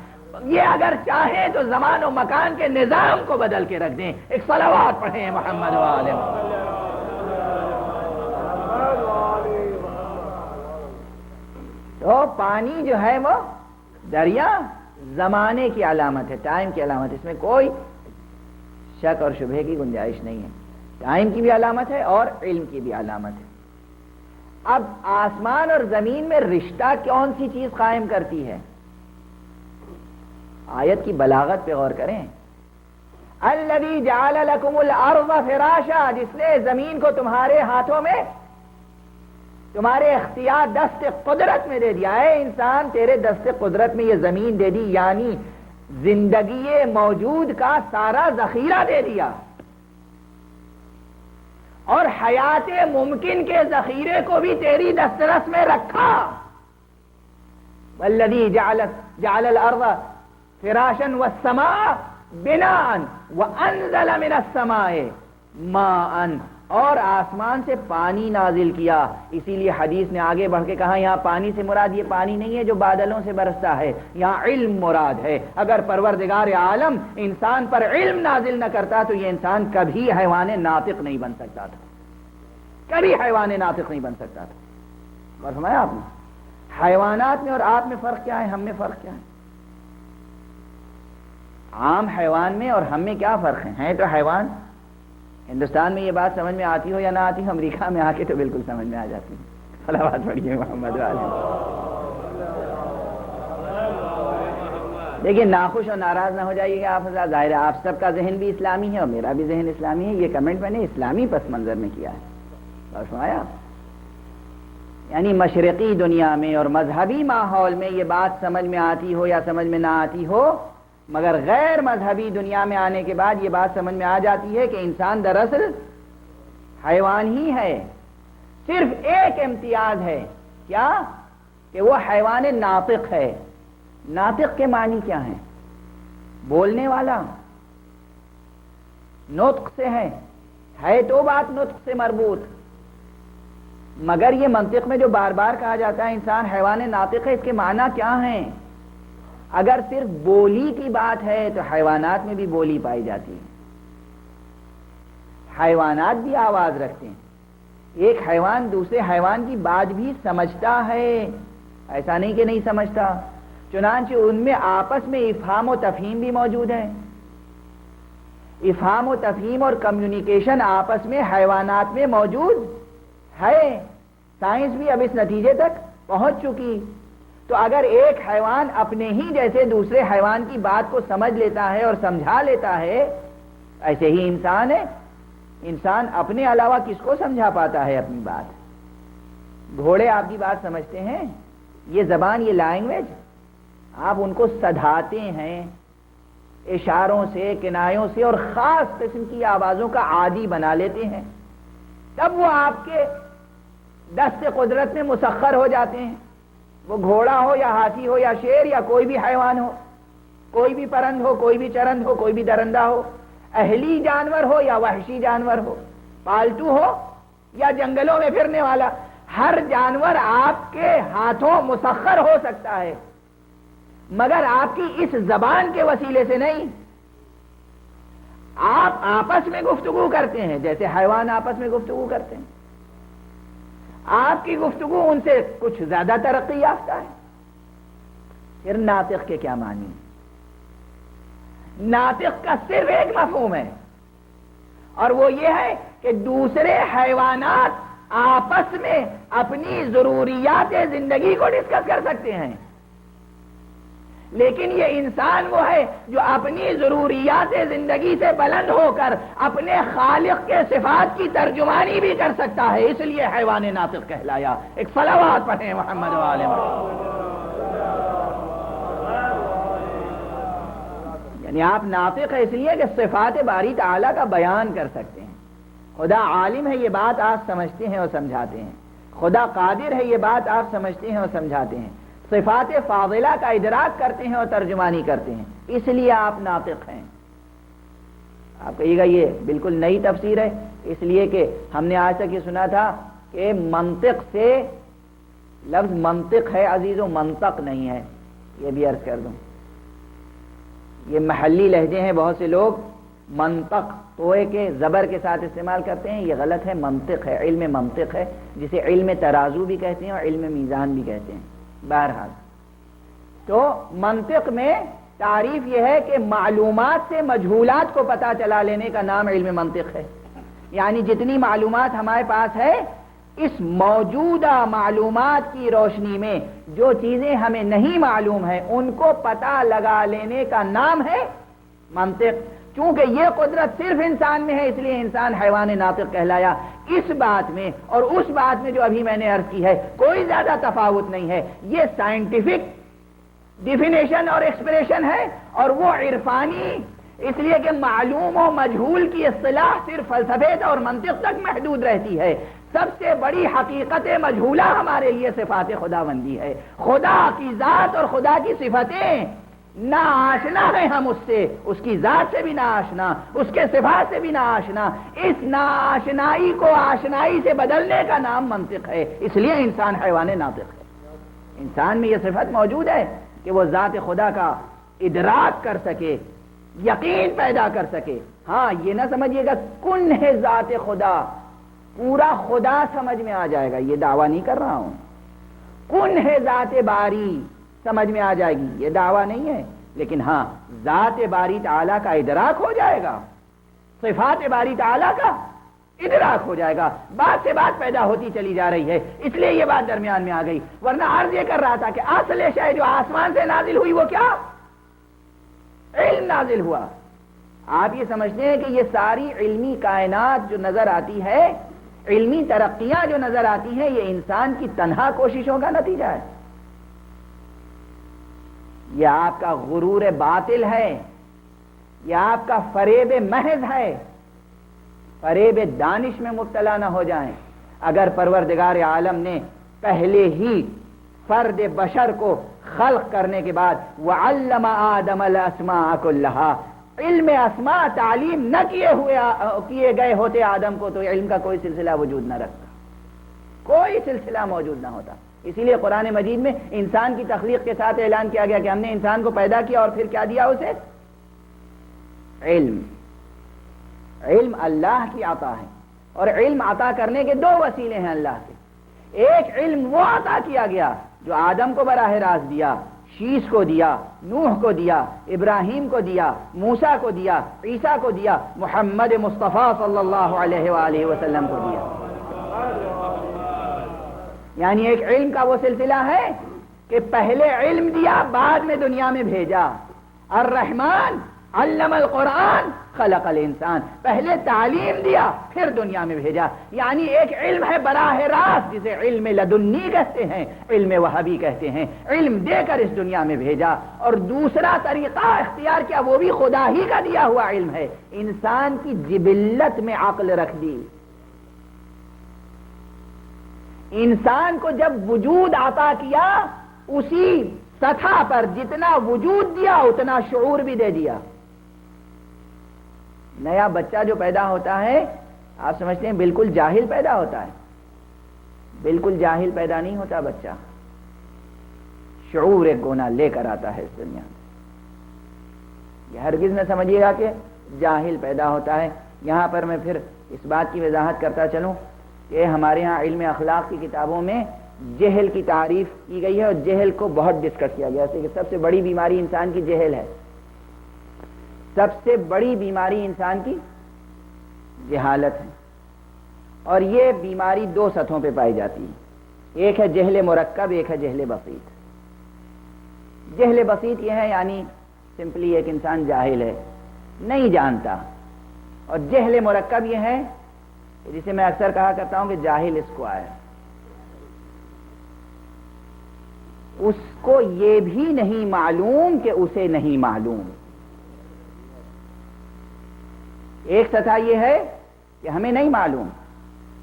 یہ اگر چاہیں تو زمان و مکان کے نظام کو بدل کے رکھ دیں۔ ایک صلوات پڑھیں محمد و آل محمد۔ تو پانی جو ہے وہ دریا زمانے کی علامت ہے، ٹائم کی علامت، اس میں کوئی شک اور شبہ کی گنجائش نہیں ہے، ٹائم کی بھی علامت ہے اور علم کی بھی علامت ہے۔ اب آسمان اور زمین میں رشتہ کون سی چیز قائم کرتی ہے؟ آیت کی بلاغت پہ غور کریں۔ الذی جعل لکم الارض فراشا، جس نے زمین کو تمہارے ہاتھوں میں، تمہارے اختیار دست قدرت میں دے دیا ہے، انسان تیرے دست قدرت میں یہ زمین دے دی، یعنی زندگی موجود کا سارا ذخیرہ دے دیا، اور حیات ممکن کے ذخیرے کو بھی تیری دسترس میں رکھا۔ والذی جعل الارض فراشا والسماء بناء وانزل من السماء ماء، اور آسمان سے پانی نازل کیا۔ اسی لیے حدیث نے آگے بڑھ کے کہا یہاں پانی سے مراد یہ پانی نہیں ہے جو بادلوں سے برستا ہے، یہاں علم مراد ہے۔ اگر پروردگار عالم انسان پر علم نازل نہ کرتا تو یہ انسان کبھی حیوان ناطق نہیں بن سکتا تھا، کبھی حیوان ناطق نہیں بن سکتا تھا۔ اور فرمایا آپ نے حیوانات میں اور آپ میں فرق کیا ہے، ہم میں فرق کیا ہے؟ عام حیوان میں اور ہم میں کیا فرق ہے تو حیوان۔ ہندوستان میں یہ بات سمجھ میں آتی ہو یا نہ آتی ہو، امریکہ میں آ کے تو بالکل سمجھ میں آ جاتی ہے۔ صلوات پڑھیے محمد والے۔ دیکھیے ناخوش اور ناراض نہ ہو جائیے گا آپ حضرات، ظاہر ہے آپ سب کا ذہن بھی اسلامی ہے اور میرا بھی ذہن اسلامی ہے، یہ کمنٹ میں نے اسلامی پس منظر میں کیا ہے۔ اور سنایا یعنی مشرقی دنیا میں اور مذہبی ماحول میں یہ بات سمجھ میں آتی ہو یا سمجھ میں نہ آتی ہو، مگر غیر مذہبی دنیا میں آنے کے بعد یہ بات سمجھ میں آ جاتی ہے کہ انسان دراصل حیوان ہی ہے۔ صرف ایک امتیاز ہے، کیا؟ کہ وہ حیوان ناطق ہے۔ ناطق کے معنی کیا ہیں؟ بولنے والا، نطق سے ہے تو بات نطق سے مربوط، مگر یہ منطق میں جو بار بار کہا جاتا ہے انسان حیوان ناطق ہے، اس کے معنی کیا ہیں؟ اگر صرف بولی کی بات ہے تو حیوانات میں بھی بولی پائی جاتی ہے، حیوانات بھی آواز رکھتے ہیں، ایک حیوان دوسرے حیوان کی بات بھی سمجھتا ہے، ایسا نہیں کہ نہیں سمجھتا، چنانچہ ان میں آپس میں افہام و تفہیم بھی موجود ہے۔ افہام و تفہیم اور کمیونیکیشن آپس میں حیوانات میں موجود ہے، سائنس بھی اب اس نتیجے تک پہنچ چکی۔ تو اگر ایک حیوان اپنے ہی جیسے دوسرے حیوان کی بات کو سمجھ لیتا ہے اور سمجھا لیتا ہے، ایسے ہی انسان ہے، انسان اپنے علاوہ کس کو سمجھا پاتا ہے اپنی بات؟ گھوڑے آپ کی بات سمجھتے ہیں، یہ زبان، یہ لینگویج آپ ان کو سدھاتے ہیں اشاروں سے، کنایوں سے اور خاص قسم کی آوازوں کا عادی بنا لیتے ہیں، تب وہ آپ کے دست قدرت میں مسخر ہو جاتے ہیں۔ وہ گھوڑا ہو یا ہاتھی ہو یا شیر یا کوئی بھی حیوان ہو، کوئی بھی پرند ہو، کوئی بھی چرند ہو، کوئی بھی درندہ ہو، اہلی جانور ہو یا وحشی جانور ہو، پالتو ہو یا جنگلوں میں پھرنے والا، ہر جانور آپ کے ہاتھوں مسخر ہو سکتا ہے، مگر آپ کی اس زبان کے وسیلے سے نہیں۔ آپ آپس میں گفتگو کرتے ہیں جیسے حیوان آپس میں گفتگو کرتے ہیں، آپ کی گفتگو ان سے کچھ زیادہ ترقی یافتہ ہے۔ پھر ناطق کے کیا معنی؟ ناطق کا صرف ایک مفہوم ہے، اور وہ یہ ہے کہ دوسرے حیوانات آپس میں اپنی ضروریات زندگی کو ڈسکس کر سکتے ہیں، لیکن یہ انسان وہ ہے جو اپنی ضروریات زندگی سے بلند ہو کر اپنے خالق کے صفات کی ترجمانی بھی کر سکتا ہے، اس لیے حیوان ناطق کہلایا۔ ایک صلوات پڑھیں محمد و آل محمد۔ یعنی آپ ناطق ہے اس لیے کہ صفات باری تعالیٰ کا بیان کر سکتے ہیں۔ خدا عالم ہے، یہ بات آپ سمجھتے ہیں اور سمجھاتے ہیں۔ خدا قادر ہے، یہ بات آپ سمجھتے ہیں اور سمجھاتے ہیں۔ صفات فاضلہ کا ادراک کرتے ہیں اور ترجمانی کرتے ہیں، اس لیے آپ ناطق ہیں۔ آپ کہیے گا یہ بالکل نئی تفسیر ہے، اس لیے کہ ہم نے آج تک یہ سنا تھا کہ منطق سے لفظ منطق ہے عزیزوں، منطق نہیں ہے۔ یہ بھی عرض کر دوں، یہ محلی لہجے ہیں، بہت سے لوگ منطق توئے کے زبر کے ساتھ استعمال کرتے ہیں، یہ غلط ہے۔ منطق ہے، علم منطق ہے، جسے علم ترازو بھی کہتے ہیں اور علم میزان بھی کہتے ہیں۔ بہرحال تو منطق میں تعریف یہ ہے کہ معلومات سے مجہولات کو پتہ چلا لینے کا نام علم منطق ہے۔ یعنی جتنی معلومات ہمارے پاس ہے، اس موجودہ معلومات کی روشنی میں جو چیزیں ہمیں نہیں معلوم ہیں ان کو پتہ لگا لینے کا نام ہے منطق۔ چونکہ یہ قدرت صرف انسان میں ہے، اس لیے انسان حیوان ناطق کہلایا۔ اس بات میں اور اس بات میں جو ابھی میں نے عرض کی ہے کوئی زیادہ تفاوت نہیں ہے۔ یہ سائنٹیفک ڈیفینیشن اور ایکسپریشن ہے، اور وہ عرفانی، اس لیے کہ معلوم و مجہول کی اصطلاح صرف فلسفے اور منطق تک محدود رہتی ہے۔ سب سے بڑی حقیقت مجہولہ ہمارے لیے صفات خداوندی ہے۔ خدا کی ذات اور خدا کی صفتیں نا آشنا ہے ہم اس سے، اس کی ذات سے بھی نا آشنا، اس کے صفات سے بھی نا آشنا۔ اس نا آشنائی کو آشنائی سے بدلنے کا نام منطق ہے، اس لیے انسان حیوان ناطق ہے۔ انسان میں یہ صفت موجود ہے کہ وہ ذات خدا کا ادراک کر سکے، یقین پیدا کر سکے۔ ہاں یہ نہ سمجھیے گا کن ہے ذات خدا، پورا خدا سمجھ میں آ جائے گا، یہ دعویٰ نہیں کر رہا ہوں۔ کن ہے ذات باری سمجھ میں آ جائے گی، یہ دعویٰ نہیں ہے، لیکن ہاں ذات باری تعالیٰ کا ادراک ہو جائے گا، صفات باری تعالیٰ کا ادراک ہو جائے گا۔ بات سے بات پیدا ہوتی چلی جا رہی ہے، اس لیے یہ بات درمیان میں آ گئی۔ ورنہ عرض یہ کر رہا تھا کہ اصل شے جو آسمان سے نازل ہوئی وہ کیا؟ علم نازل ہوا۔ آپ یہ سمجھتے ہیں کہ یہ ساری علمی کائنات جو نظر آتی ہے، علمی ترقیاں جو نظر آتی ہیں، یہ انسان کی تنہا کوششوں کا نتیجہ ہے؟ یہ آپ کا غرور باطل ہے، یہ آپ کا فریب محض ہے۔ فریب دانش میں مبتلا نہ ہو جائیں۔ اگر پروردگار عالم نے پہلے ہی فرد بشر کو خلق کرنے کے بعد وَعَلَّمَ آدَمَ الْأَسْمَاءَ كُلَّهَا، علم اسماء تعلیم نہ کیے گئے ہوتے آدم کو، تو علم کا کوئی سلسلہ وجود نہ رکھتا، کوئی سلسلہ موجود نہ ہوتا۔ اسی لیے قرآن مجید میں انسان کی تخلیق کے ساتھ اعلان کیا گیا کہ ہم نے انسان کو پیدا کیا اور پھر کیا دیا اسے؟ علم۔ علم اللہ کی عطا ہے، اور علم عطا کرنے کے دو وسیلے ہیں اللہ کے۔ ایک علم وہ عطا کیا گیا جو آدم کو براہ راست دیا، شیش کو دیا، نوح کو دیا، ابراہیم کو دیا، موسیٰ کو دیا، عیسیٰ کو دیا، محمد مصطفیٰ صلی اللہ علیہ وآلہ وسلم کو دیا۔ یعنی ایک علم کا وہ سلسلہ ہے کہ پہلے علم دیا، بعد میں دنیا میں بھیجا۔ الرحمن علم القرآن خلق الانسان، پہلے تعلیم دیا پھر دنیا میں بھیجا۔ یعنی ایک علم ہے براہ راست جسے علم لدنی کہتے ہیں، علم وہبی کہتے ہیں، علم دے کر اس دنیا میں بھیجا۔ اور دوسرا طریقہ اختیار کیا، وہ بھی خدا ہی کا دیا ہوا علم ہے، انسان کی جبلت میں عقل رکھ دی۔ انسان کو جب وجود عطا کیا، اسی سطح پر جتنا وجود دیا اتنا شعور بھی دے دیا۔ نیا بچہ جو پیدا ہوتا ہے، آپ سمجھتے ہیں بالکل جاہل پیدا ہوتا ہے؟ بالکل جاہل پیدا نہیں ہوتا بچہ، شعور ایک گونا لے کر آتا ہے اس دنیا میں۔ یہ ہرگز نہ سمجھیے گا کہ جاہل پیدا ہوتا ہے۔ یہاں پر میں پھر اس بات کی وضاحت کرتا چلوں کہ ہمارے ہاں علم اخلاق کی کتابوں میں جہل کی تعریف کی گئی ہے، اور جہل کو بہت ڈسکس کیا گیا ہے کہ سب سے بڑی بیماری انسان کی جہل ہے۔ سب سے بڑی بیماری انسان کی جہالت ہے، اور یہ بیماری دو سطحوں پہ پائی جاتی ہے، ایک ہے جہل مرکب، ایک ہے جہل بسیط۔ جہل بسیط یہ ہے یعنی سمپلی ایک انسان جاہل ہے، نہیں جانتا، اور جہل مرکب یہ ہے جسے میں اکثر کہا کرتا ہوں کہ جاہل اسکوائر، اس کو یہ بھی نہیں معلوم کہ اسے نہیں معلوم۔ ایک سطح یہ ہے کہ ہمیں نہیں معلوم،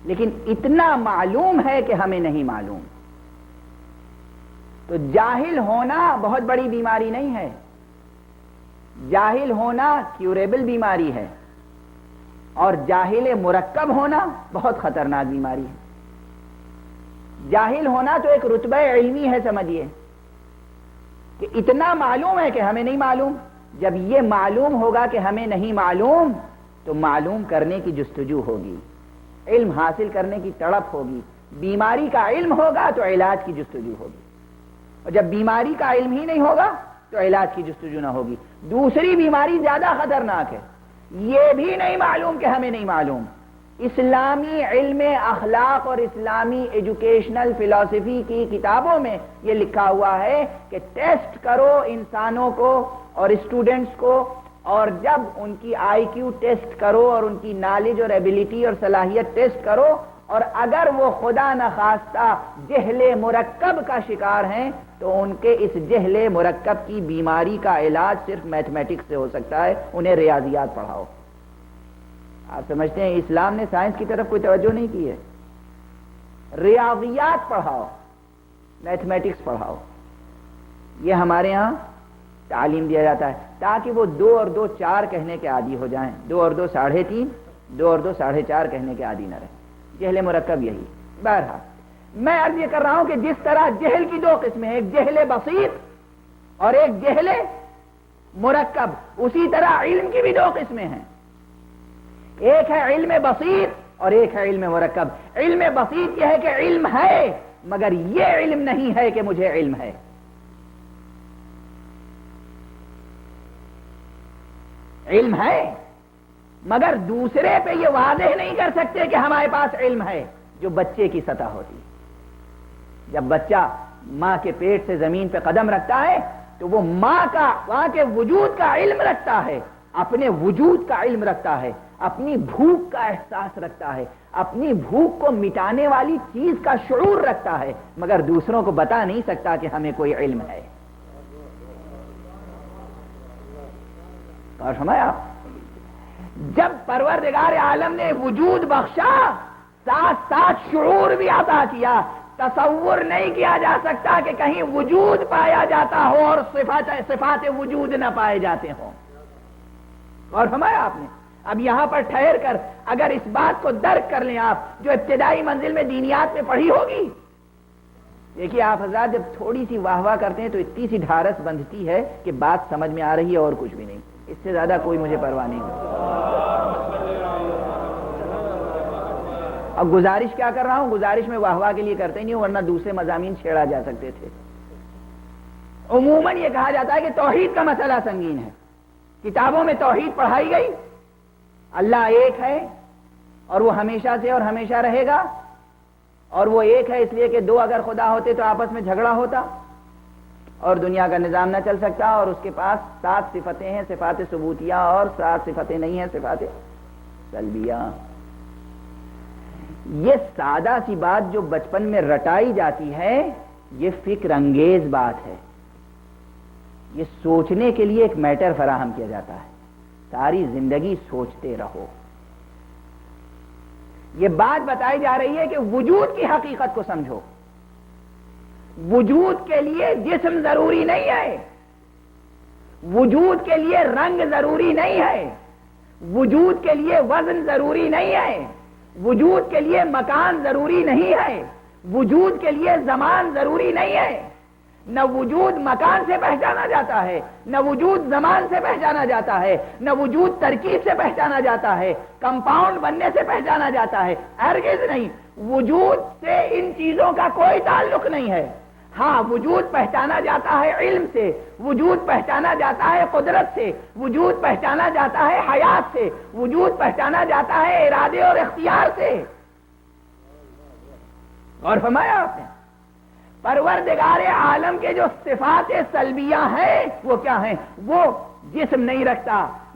لیکن اتنا معلوم ہے کہ ہمیں نہیں معلوم۔ تو جاہل ہونا بہت بڑی بیماری نہیں ہے، جاہل ہونا کیوریبل بیماری ہے، اور جاہل مرکب ہونا بہت خطرناک بیماری ہے۔ جاہل ہونا تو ایک رتبہ علمی ہے، سمجھیے کہ اتنا معلوم ہے کہ ہمیں نہیں معلوم۔ جب یہ معلوم ہوگا کہ ہمیں نہیں معلوم تو معلوم کرنے کی جستجو ہوگی، علم حاصل کرنے کی تڑپ ہوگی، بیماری کا علم ہوگا تو علاج کی جستجو ہوگی، اور جب بیماری کا علم ہی نہیں ہوگا تو علاج کی جستجو نہ ہوگی۔ دوسری بیماری زیادہ خطرناک ہے، یہ بھی نہیں معلوم کہ ہمیں نہیں معلوم۔ اسلامی علم اخلاق اور اسلامی ایجوکیشنل فلسفی کی کتابوں میں یہ لکھا ہوا ہے کہ ٹیسٹ کرو انسانوں کو اور اسٹوڈنٹس کو، اور جب ان کی آئی کیو ٹیسٹ کرو اور ان کی نالج اور ایبیلٹی اور صلاحیت ٹیسٹ کرو، اور اگر وہ خدا نخواستہ جہل مرکب کا شکار ہیں تو ان کے اس جہل مرکب کی بیماری کا علاج صرف میتھمیٹکس سے ہو سکتا ہے، انہیں ریاضیات پڑھاؤ۔ آپ سمجھتے ہیں اسلام نے سائنس کی طرف کوئی توجہ نہیں کی ہے؟ ریاضیات پڑھاؤ، میتھمیٹکس پڑھاؤ، یہ ہمارے ہاں تعلیم دیا جاتا ہے تاکہ وہ 2 اور 2 4 کہنے کے عادی ہو جائیں، 2 اور 2 3.5، 2 اور 2 4.5 کہنے کے عادی نہ رہیں۔ جہل مرکب یہی۔ بہرحال میں عرض یہ کر رہا ہوں کہ جس طرح جہل کی 2 قسمیں ہیں، ایک جہل بسیط اور ایک جہل مرکب، اسی طرح علم کی بھی 2 قسمیں ہیں، ایک ہے علم بسیط اور ایک ہے علم مرکب۔ علم بسیط یہ ہے کہ علم ہے مگر یہ علم نہیں ہے کہ مجھے علم ہے۔ علم ہے مگر دوسرے پہ یہ واضح نہیں کر سکتے کہ ہمارے پاس علم ہے، جو بچے کی سطح ہوتی ہے۔ جب بچہ ماں کے پیٹ سے زمین پہ قدم رکھتا ہے تو وہ ماں کے وجود کا علم رکھتا ہے، اپنے وجود کا علم رکھتا ہے، اپنی بھوک کا احساس رکھتا ہے، اپنی بھوک کو مٹانے والی چیز کا شعور رکھتا ہے، مگر دوسروں کو بتا نہیں سکتا کہ ہمیں کوئی علم ہے۔ اور فرمایا جب پروردگار عالم نے وجود بخشا، ساتھ ساتھ شعور بھی عطا کیا، تصور نہیں کیا جا سکتا کہ کہیں وجود پایا جاتا ہو اور صفات وجود نہ پائے جاتے ہوں۔ اور فرمایا آپ نے اب یہاں پر ٹھہر کر اگر اس بات کو درک کر لیں آپ، جو ابتدائی منزل میں دینیات میں پڑھی ہوگی، دیکھیے آپ حضرات جب تھوڑی سی واہ واہ کرتے ہیں تو اتنی سی ڈھارس بندھتی ہے کہ بات سمجھ میں آ رہی ہے اور کچھ بھی نہیں، اس سے زیادہ کوئی مجھے پرواہ نہیں ہے۔ اب گزارش کیا کر رہا ہوں، گزارش میں واہ واہ کے لیے کرتے ہی نہیں، ورنہ دوسرے مضامین چھیڑا جا سکتے تھے۔ عموماً یہ کہا جاتا ہے کہ توحید کا مسئلہ سنگین ہے، کتابوں میں توحید پڑھائی گئی، اللہ ایک ہے اور وہ ہمیشہ سے اور ہمیشہ رہے گا، اور وہ ایک ہے اس لیے کہ 2 اگر خدا ہوتے تو آپس میں جھگڑا ہوتا اور دنیا کا نظام نہ چل سکتا، اور اس کے پاس 7 صفتیں ہیں، صفات ثبوتیہ، اور 7 صفتیں نہیں ہیں، صفات سلبیہ۔ یہ سادہ سی بات جو بچپن میں رٹائی جاتی ہے، یہ فکر انگیز بات ہے، یہ سوچنے کے لیے ایک میٹر فراہم کیا جاتا ہے، ساری زندگی سوچتے رہو۔ یہ بات بتائی جا رہی ہے کہ وجود کی حقیقت کو سمجھو، وجود کے لیے جسم ضروری نہیں ہے، وجود کے لیے رنگ ضروری نہیں ہے، وجود کے لیے وزن ضروری نہیں ہے، وجود کے لیے مکان ضروری نہیں ہے، وجود کے لیے زمان ضروری نہیں ہے۔ نہ وجود مکان سے پہچانا جاتا ہے، نہ وجود زمان سے پہچانا جاتا ہے، نہ وجود ترکیب سے پہچانا جاتا ہے، کمپاؤنڈ بننے سے پہچانا جاتا ہے، ہرگز نہیں۔ وجود سے ان چیزوں کا کوئی تعلق نہیں ہے۔ ہاں وجود پہچانا جاتا ہے علم سے، وجود پہچانا جاتا ہے قدرت سے، وجود پہچانا جاتا ہے حیات سے، وجود پہچانا جاتا ہے ارادے اور اختیار سے، غور فرمایا آپ نے؟ پروردگار عالم کے جو صفات سلبیہ ہیں وہ کیا ہیں؟ وہ جسم نہیں رکھتا،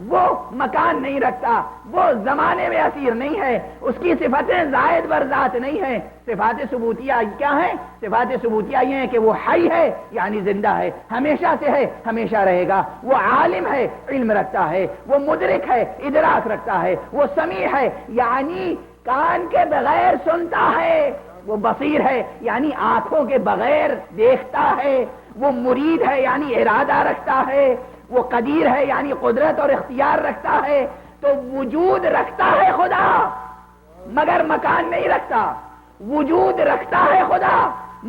وہ مکان نہیں رکھتا، وہ زمانے میں اسیر نہیں ہے، اس کی صفتیں زائد بر ذات نہیں ہیں۔ صفات ثبوتیہ کیا ہیں؟ صفات ثبوتیہ یہ ہیں کہ وہ حی ہے یعنی زندہ ہے، ہمیشہ سے ہے، ہمیشہ رہے گا، وہ عالم ہے، علم رکھتا ہے، وہ مدرک ہے، ادراک رکھتا ہے، وہ سمیع ہے یعنی کان کے بغیر سنتا ہے، وہ بصیر ہے یعنی آنکھوں کے بغیر دیکھتا ہے، وہ مرید ہے یعنی ارادہ رکھتا ہے، وہ قدیر ہے یعنی قدرت اور اختیار رکھتا ہے۔ تو وجود رکھتا ہے خدا مگر مکان نہیں رکھتا، وجود رکھتا ہے خدا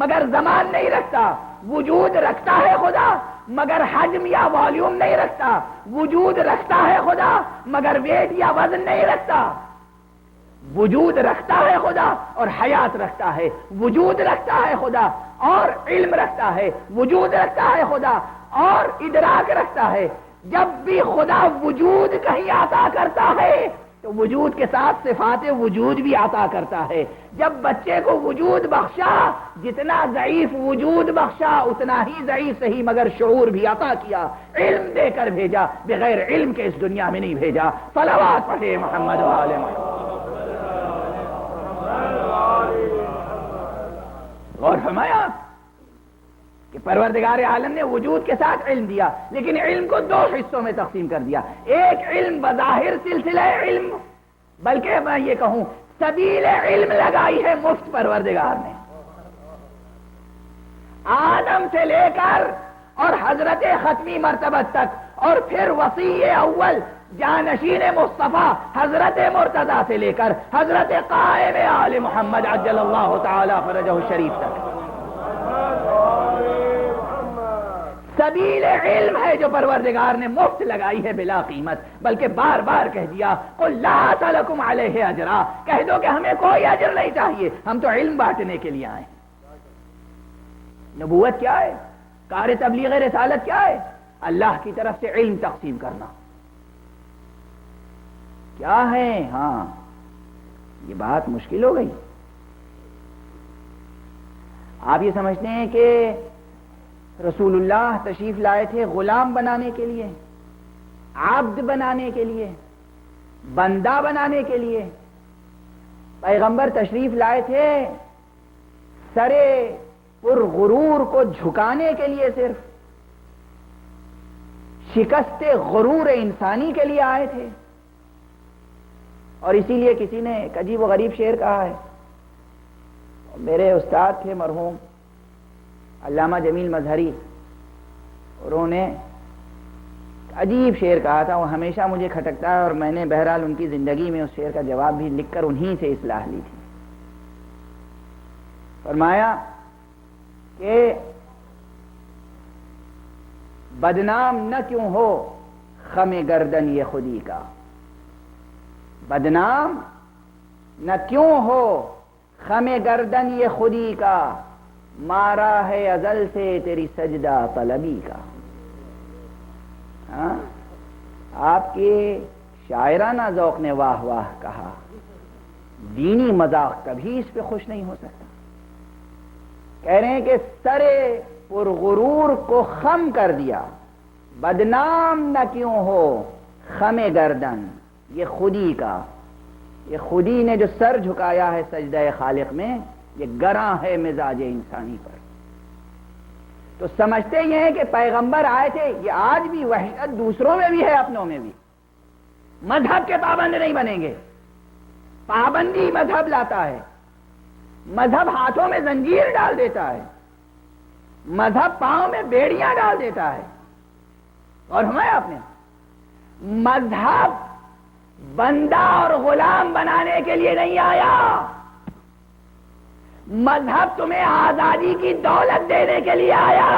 مگر زمان نہیں رکھتا، وجود رکھتا ہے خدا مگر حجم یا والیوم نہیں رکھتا، وجود رکھتا ہے خدا مگر ویٹ یا وزن نہیں رکھتا۔ وجود رکھتا ہے خدا اور حیات رکھتا ہے، وجود رکھتا ہے خدا اور علم رکھتا ہے، وجود رکھتا ہے خدا اور ادراک رکھتا ہے۔ جب بھی خدا وجود کہیں عطا کرتا ہے تو وجود کے ساتھ صفات وجود بھی عطا کرتا ہے۔ جب بچے کو وجود بخشا، جتنا ضعیف وجود بخشا اتنا ہی ضعیف صحیح مگر شعور بھی عطا کیا، علم دے کر بھیجا، بغیر علم کے اس دنیا میں نہیں بھیجا۔ صلوات پڑھے محمد و آل محمد۔ غور فرمایا کہ پروردگار عالم نے وجود کے ساتھ علم دیا، لیکن علم کو دو حصوں میں تقسیم کر دیا۔ ایک علم بظاہر سلسلہ علم، بلکہ میں یہ کہوں سبیل علم لگائی ہے مفت پروردگار نے، آدم سے لے کر اور حضرت ختمی مرتبہ تک، اور پھر وصی اول جانشین مصطفیٰ حضرت مرتضیٰ سے لے کر حضرت قائم آل محمد عجل اللہ تعالی فرجہ الشریف تک سبیل علم ہے جو پروردگار نے مفت لگائی ہے بلا قیمت، بلکہ بار بار کہہ دیا قل لا اسألکم علیہ اجرا، کہہ دو کہ ہمیں کوئی اجر نہیں چاہیے، ہم تو علم بانٹنے کے لیے آئے۔ نبوت کیا ہے؟ کار تبلیغ رسالت کیا ہے؟ اللہ کی طرف سے علم تقسیم کرنا کیا ہے؟ ہاں یہ بات مشکل ہو گئی۔ آپ یہ سمجھتے ہیں کہ رسول اللہ تشریف لائے تھے غلام بنانے کے لیے، عبد بنانے کے لیے، بندہ بنانے کے لیے؟ پیغمبر تشریف لائے تھے سرے پر غرور کو جھکانے کے لیے، صرف شکست غرور انسانی کے لیے آئے تھے۔ اور اسی لیے کسی نے ایک عجیب و غریب شعر کہا ہے، میرے استاد تھے مرحوم علامہ جمیل مظہری، انہوں نے عجیب شعر کہا تھا، وہ ہمیشہ مجھے کھٹکتا ہے، اور میں نے بہرحال ان کی زندگی میں اس شعر کا جواب بھی لکھ کر انہی سے اصلاح لی تھی۔ فرمایا کہ بدنام نہ کیوں ہو خم گردن یہ خودی کا، بدنام نہ کیوں ہو خم گردن یہ خودی کا، مارا ہے ازل سے تیری سجدہ طلبی کا۔ ہاں آپ کے شاعرانہ ذوق نے واہ واہ کہا، دینی مذاق کبھی اس پہ خوش نہیں ہو سکتا۔ کہہ رہے ہیں کہ سرے پر غرور کو خم کر دیا، بدنام نہ کیوں ہو خم گردن یہ خودی کا، یہ خودی نے جو سر جھکایا ہے سجدہ خالق میں، یہ گراں ہے مزاج انسانی پر۔ تو سمجھتے یہ ہیں کہ پیغمبر آئے تھے، یہ آج بھی وحشت دوسروں میں بھی ہے اپنوں میں بھی، مذہب کے پابند نہیں بنیں گے، پابندی مذہب لاتا ہے، مذہب ہاتھوں میں زنجیر ڈال دیتا ہے، مذہب پاؤں میں بیڑیاں ڈال دیتا ہے۔ اور ہمیں آپ نے مذہب بندہ اور غلام بنانے کے لیے نہیں آیا، مذہب تمہیں آزادی کی دولت دینے کے لیے آیا۔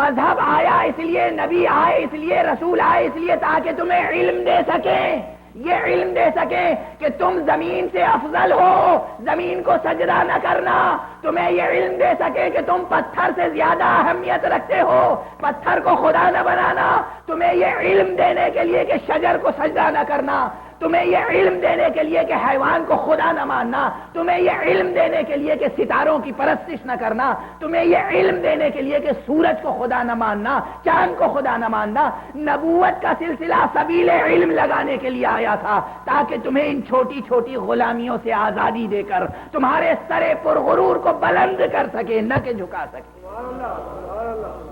مذہب آیا اس لیے، نبی آئے اس لیے، رسول آئے اس لیے تاکہ تمہیں علم دے سکیں، یہ علم دے سکیں کہ تم زمین سے افضل ہو، زمین کو سجدہ نہ کرنا، تمہیں یہ علم دے سکیں کہ تم پتھر سے زیادہ اہمیت رکھتے ہو، پتھر کو خدا نہ بنانا، تمہیں یہ علم دینے کے لیے کہ شجر کو سجدہ نہ کرنا، تمہیں یہ علم دینے کے لیے کہ حیوان کو خدا نہ ماننا، تمہیں یہ علم دینے کے لیے کہ ستاروں کی پرستش نہ کرنا، تمہیں یہ علم دینے کے لیے کہ سورج کو خدا نہ ماننا، چاند کو خدا نہ ماننا۔ نبوت کا سلسلہ سبیل علم لگانے کے لیے آیا تھا تاکہ تمہیں ان چھوٹی چھوٹی غلامیوں سے آزادی دے کر تمہارے سرے پرغرور کو بلند کر سکے، نہ کہ جھکا سکے۔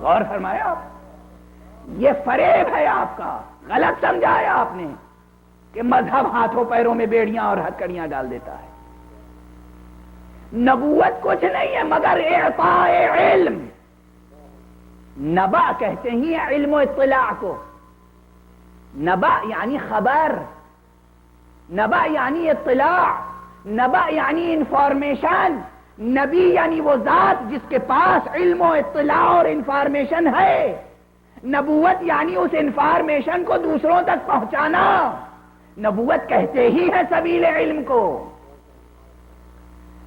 غور فرمایا آپ، یہ فریب ہے آپ کا، غلط سمجھایا آپ نے کہ مذہب ہاتھوں پیروں میں بیڑیاں اور ہتکڑیاں ڈال دیتا ہے۔ نبوت کچھ نہیں ہے مگر اعطاء علم۔ نبا کہتے ہی ہیں علم و اطلاع کو۔ نبا یعنی خبر، نبا یعنی اطلاع، نبا یعنی انفارمیشن۔ نبی یعنی وہ ذات جس کے پاس علم و اطلاع اور انفارمیشن ہے۔ نبوت یعنی اس انفارمیشن کو دوسروں تک پہنچانا۔ نبوت کہتے ہی ہے سبیل علم کو۔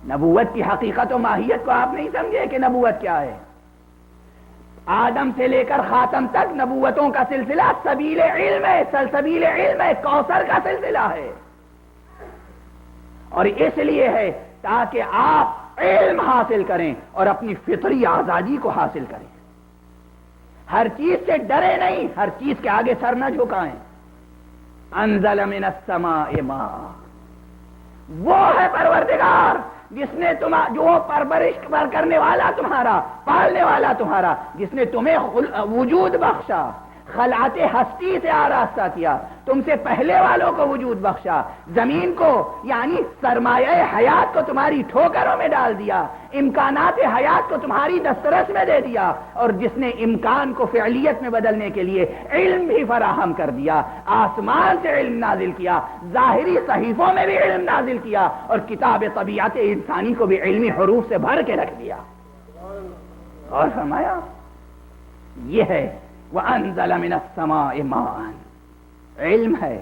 نبوت کی حقیقت و ماہیت کو آپ نہیں سمجھے کہ نبوت کیا ہے؟ آدم سے لے کر خاتم تک نبوتوں کا سلسلہ سبیل علم ہے، سلسبیل علم ہے، کوثر کا سلسلہ ہے۔ اور اس لیے ہے تاکہ آپ علم حاصل کریں اور اپنی فطری آزادی کو حاصل کریں۔ ہر چیز سے ڈرے نہیں، ہر چیز کے آگے سر نہ جھکائیں۔ انزل من السماء ماء، وہ ہے پروردگار جس نے جو پرورش کرنے والا تمہارا، پالنے والا تمہارا، جس نے تمہیں وجود بخشا، خلعت ہستی سے آراستہ کیا، تم سے پہلے والوں کو وجود بخشا، زمین کو یعنی سرمایہ حیات کو تمہاری ٹھوکروں میں ڈال دیا، امکانات حیات کو تمہاری دسترس میں دے دیا، اور جس نے امکان کو فعلیت میں بدلنے کے لیے علم بھی فراہم کر دیا، آسمان سے علم نازل کیا، ظاہری صحیفوں میں بھی علم نازل کیا، اور کتاب طبیعت انسانی کو بھی علمی حروف سے بھر کے رکھ دیا۔ اور فرمایا یہ ہے وَأَنزَلَ مِنَ السَّمَاءِ مَاءً، علم ہے۔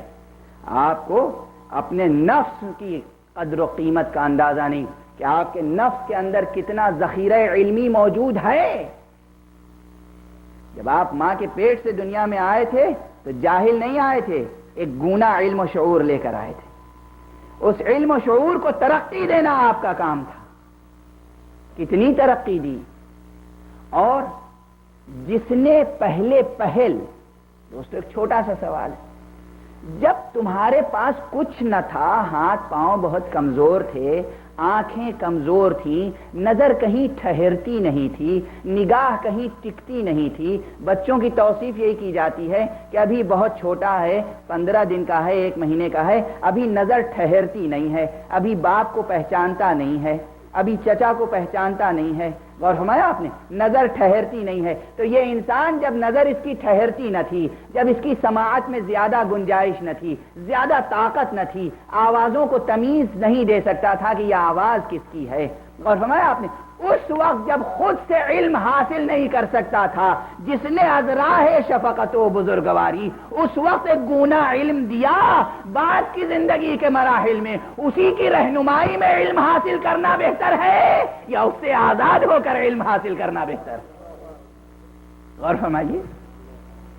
آپ کو اپنے نفس کی قدر و قیمت کا اندازہ نہیں کہ آپ کے نفس کے اندر کتنا ذخیرہ علمی موجود ہے۔ جب آپ ماں کے پیٹ سے دنیا میں آئے تھے تو جاہل نہیں آئے تھے، ایک گونا علم و شعور لے کر آئے تھے۔ اس علم و شعور کو ترقی دینا آپ کا کام تھا۔ کتنی ترقی دی؟ اور جس نے پہلے پہل، دوستو ایک چھوٹا سا سوال ہے، جب تمہارے پاس کچھ نہ تھا، ہاتھ پاؤں بہت کمزور تھے، آنکھیں کمزور تھیں، نظر کہیں ٹھہرتی نہیں تھی، نگاہ کہیں ٹکتی نہیں تھی، بچوں کی توصیف یہی کی جاتی ہے کہ ابھی بہت چھوٹا ہے، 15 دن کا ہے، 1 مہینے کا ہے، ابھی نظر ٹھہرتی نہیں ہے، ابھی باپ کو پہچانتا نہیں ہے، ابھی چچا کو پہچانتا نہیں ہے۔ غور فرمایا آپ نے، نظر ٹھہرتی نہیں ہے۔ تو یہ انسان جب نظر اس کی ٹھہرتی نہ تھی، جب اس کی سماعت میں زیادہ گنجائش نہ تھی، زیادہ طاقت نہ تھی، آوازوں کو تمیز نہیں دے سکتا تھا کہ یہ آواز کس کی ہے۔ غور فرمایا آپ نے، اس وقت جب خود سے علم حاصل نہیں کر سکتا تھا، جس نے از راہ شفقت و بزرگواری اس وقت ایک گونا علم دیا، بعد کی زندگی کے مراحل میں اسی کی رہنمائی میں علم حاصل کرنا بہتر ہے یا اس سے آزاد ہو کر علم حاصل کرنا بہتر؟ غور فرمائیے۔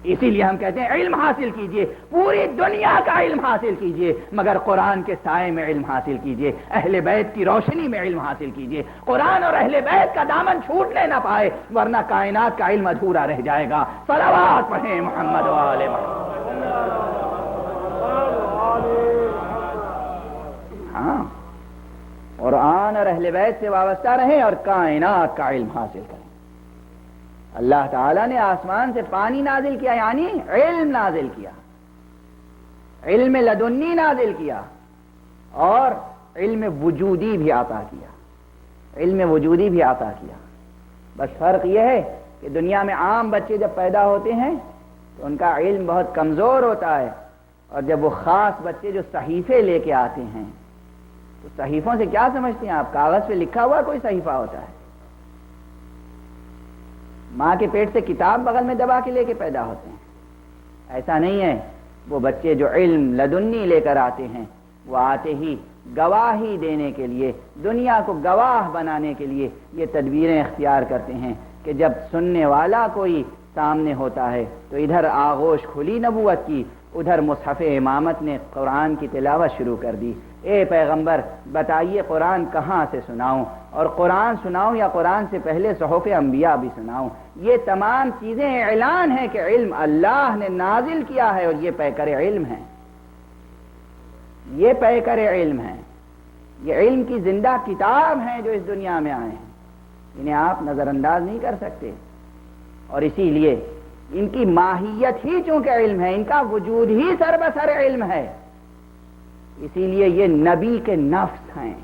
اسی لیے ہم کہتے ہیں علم حاصل کیجئے، پوری دنیا کا علم حاصل کیجئے، مگر قرآن کے سائے میں علم حاصل کیجئے، اہل بیت کی روشنی میں علم حاصل کیجئے۔ قرآن اور اہل بیت کا دامن چھوٹنے نہ پائے، ورنہ کائنات کا علم ادھورا رہ جائے گا۔ صلوات پڑھیں محمد و آل محمد۔ ہاں، قرآن اور اہل بیت سے وابستہ رہیں اور کائنات کا علم حاصل کریں۔ اللہ تعالیٰ نے آسمان سے پانی نازل کیا، یعنی علم نازل کیا، علم لدنی نازل کیا، اور علم وجودی بھی عطا کیا، علم وجودی بھی عطا کیا۔ بس فرق یہ ہے کہ دنیا میں عام بچے جب پیدا ہوتے ہیں تو ان کا علم بہت کمزور ہوتا ہے، اور جب وہ خاص بچے جو صحیفے لے کے آتے ہیں تو صحیفوں سے کیا سمجھتے ہیں آپ؟ کاغذ پہ لکھا ہوا کوئی صحیفہ ہوتا ہے؟ ماں کے پیٹ سے کتاب بغل میں دبا کے لے کے پیدا ہوتے ہیں؟ ایسا نہیں ہے۔ وہ بچے جو علم لدنی لے کر آتے ہیں، وہ آتے ہی گواہی دینے کے لیے، دنیا کو گواہ بنانے کے لیے یہ تدبیریں اختیار کرتے ہیں کہ جب سننے والا کوئی سامنے ہوتا ہے تو ادھر آغوش کھلی نبوت کی، ادھر مصحف امامت نے قرآن کی تلاوت شروع کر دی. اے پیغمبر بتائیے قرآن کہاں سے سناؤں، اور قرآن سناؤں یا قرآن سے پہلے صحف انبیاء بھی سناؤں؟ یہ تمام چیزیں اعلان ہے کہ علم اللہ نے نازل کیا ہے، اور یہ پیکر علم ہے، یہ پیکر علم ہے، یہ علم کی زندہ کتاب ہیں جو اس دنیا میں آئے ہیں، انہیں آپ نظر انداز نہیں کر سکتے. اور اسی لیے ان کی ماہیت ہی چونکہ علم ہے، ان کا وجود ہی سر بسر علم ہے، اسی لیے یہ نبی کے نفس ہیں.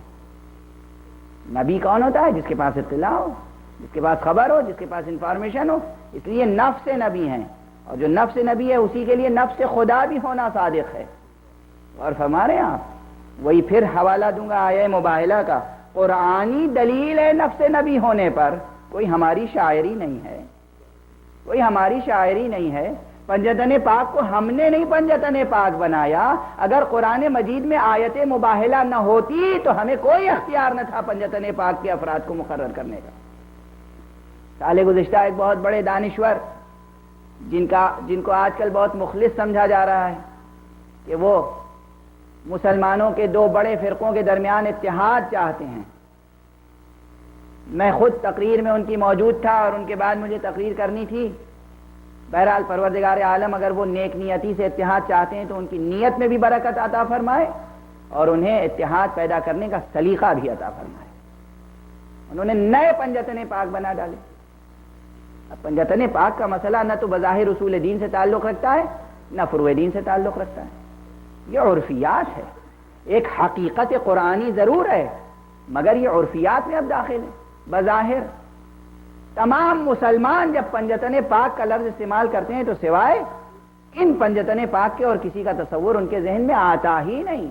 نبی کون ہوتا ہے؟ جس کے پاس اطلاع ہو، جس کے پاس خبر ہو، جس کے پاس انفارمیشن ہو، اس لیے نفس نبی ہیں. اور جو نفس نبی ہے اسی کے لیے نفس خدا بھی ہونا صادق ہے. اور فرما رہے ہیں آپ، وہی پھر حوالہ دوں گا آیہ مباہلہ کا، قرآنی دلیل ہے نفس نبی ہونے پر، کوئی ہماری شاعری نہیں ہے، کوئی ہماری شاعری نہیں ہے. پنجتن پاک کو ہم نے نہیں پنجتن پاک بنایا. اگر قرآن مجید میں آیت مباہلہ نہ ہوتی تو ہمیں کوئی اختیار نہ تھا پنجتن پاک کے افراد کو مقرر کرنے کا. سال گزشتہ ایک بہت بڑے دانشور جن کو آج کل بہت مخلص سمجھا جا رہا ہے کہ وہ مسلمانوں کے دو بڑے فرقوں کے درمیان اتحاد چاہتے ہیں. میں خود تقریر میں ان کی موجود تھا اور ان کے بعد مجھے تقریر کرنی تھی. بہرحال پروردگار عالم اگر وہ نیک نیتی سے اتحاد چاہتے ہیں تو ان کی نیت میں بھی برکت عطا فرمائے اور انہیں اتحاد پیدا کرنے کا سلیقہ بھی عطا فرمائے. انہوں نے نئے پنجتن پاک بنا ڈالے. اب پنجتن پاک کا مسئلہ نہ تو بظاہر اصول دین سے تعلق رکھتا ہے نہ فروع دین سے تعلق رکھتا ہے، یہ عرفیات ہے. ایک حقیقت قرآنی ضرور ہے مگر یہ عرفیات میں اب داخل ہے. بظاہر تمام مسلمان جب پنجتن پاک کا لفظ استعمال کرتے ہیں تو سوائے ان پنجتن پاک کے اور کسی کا تصور ان کے ذہن میں آتا ہی نہیں.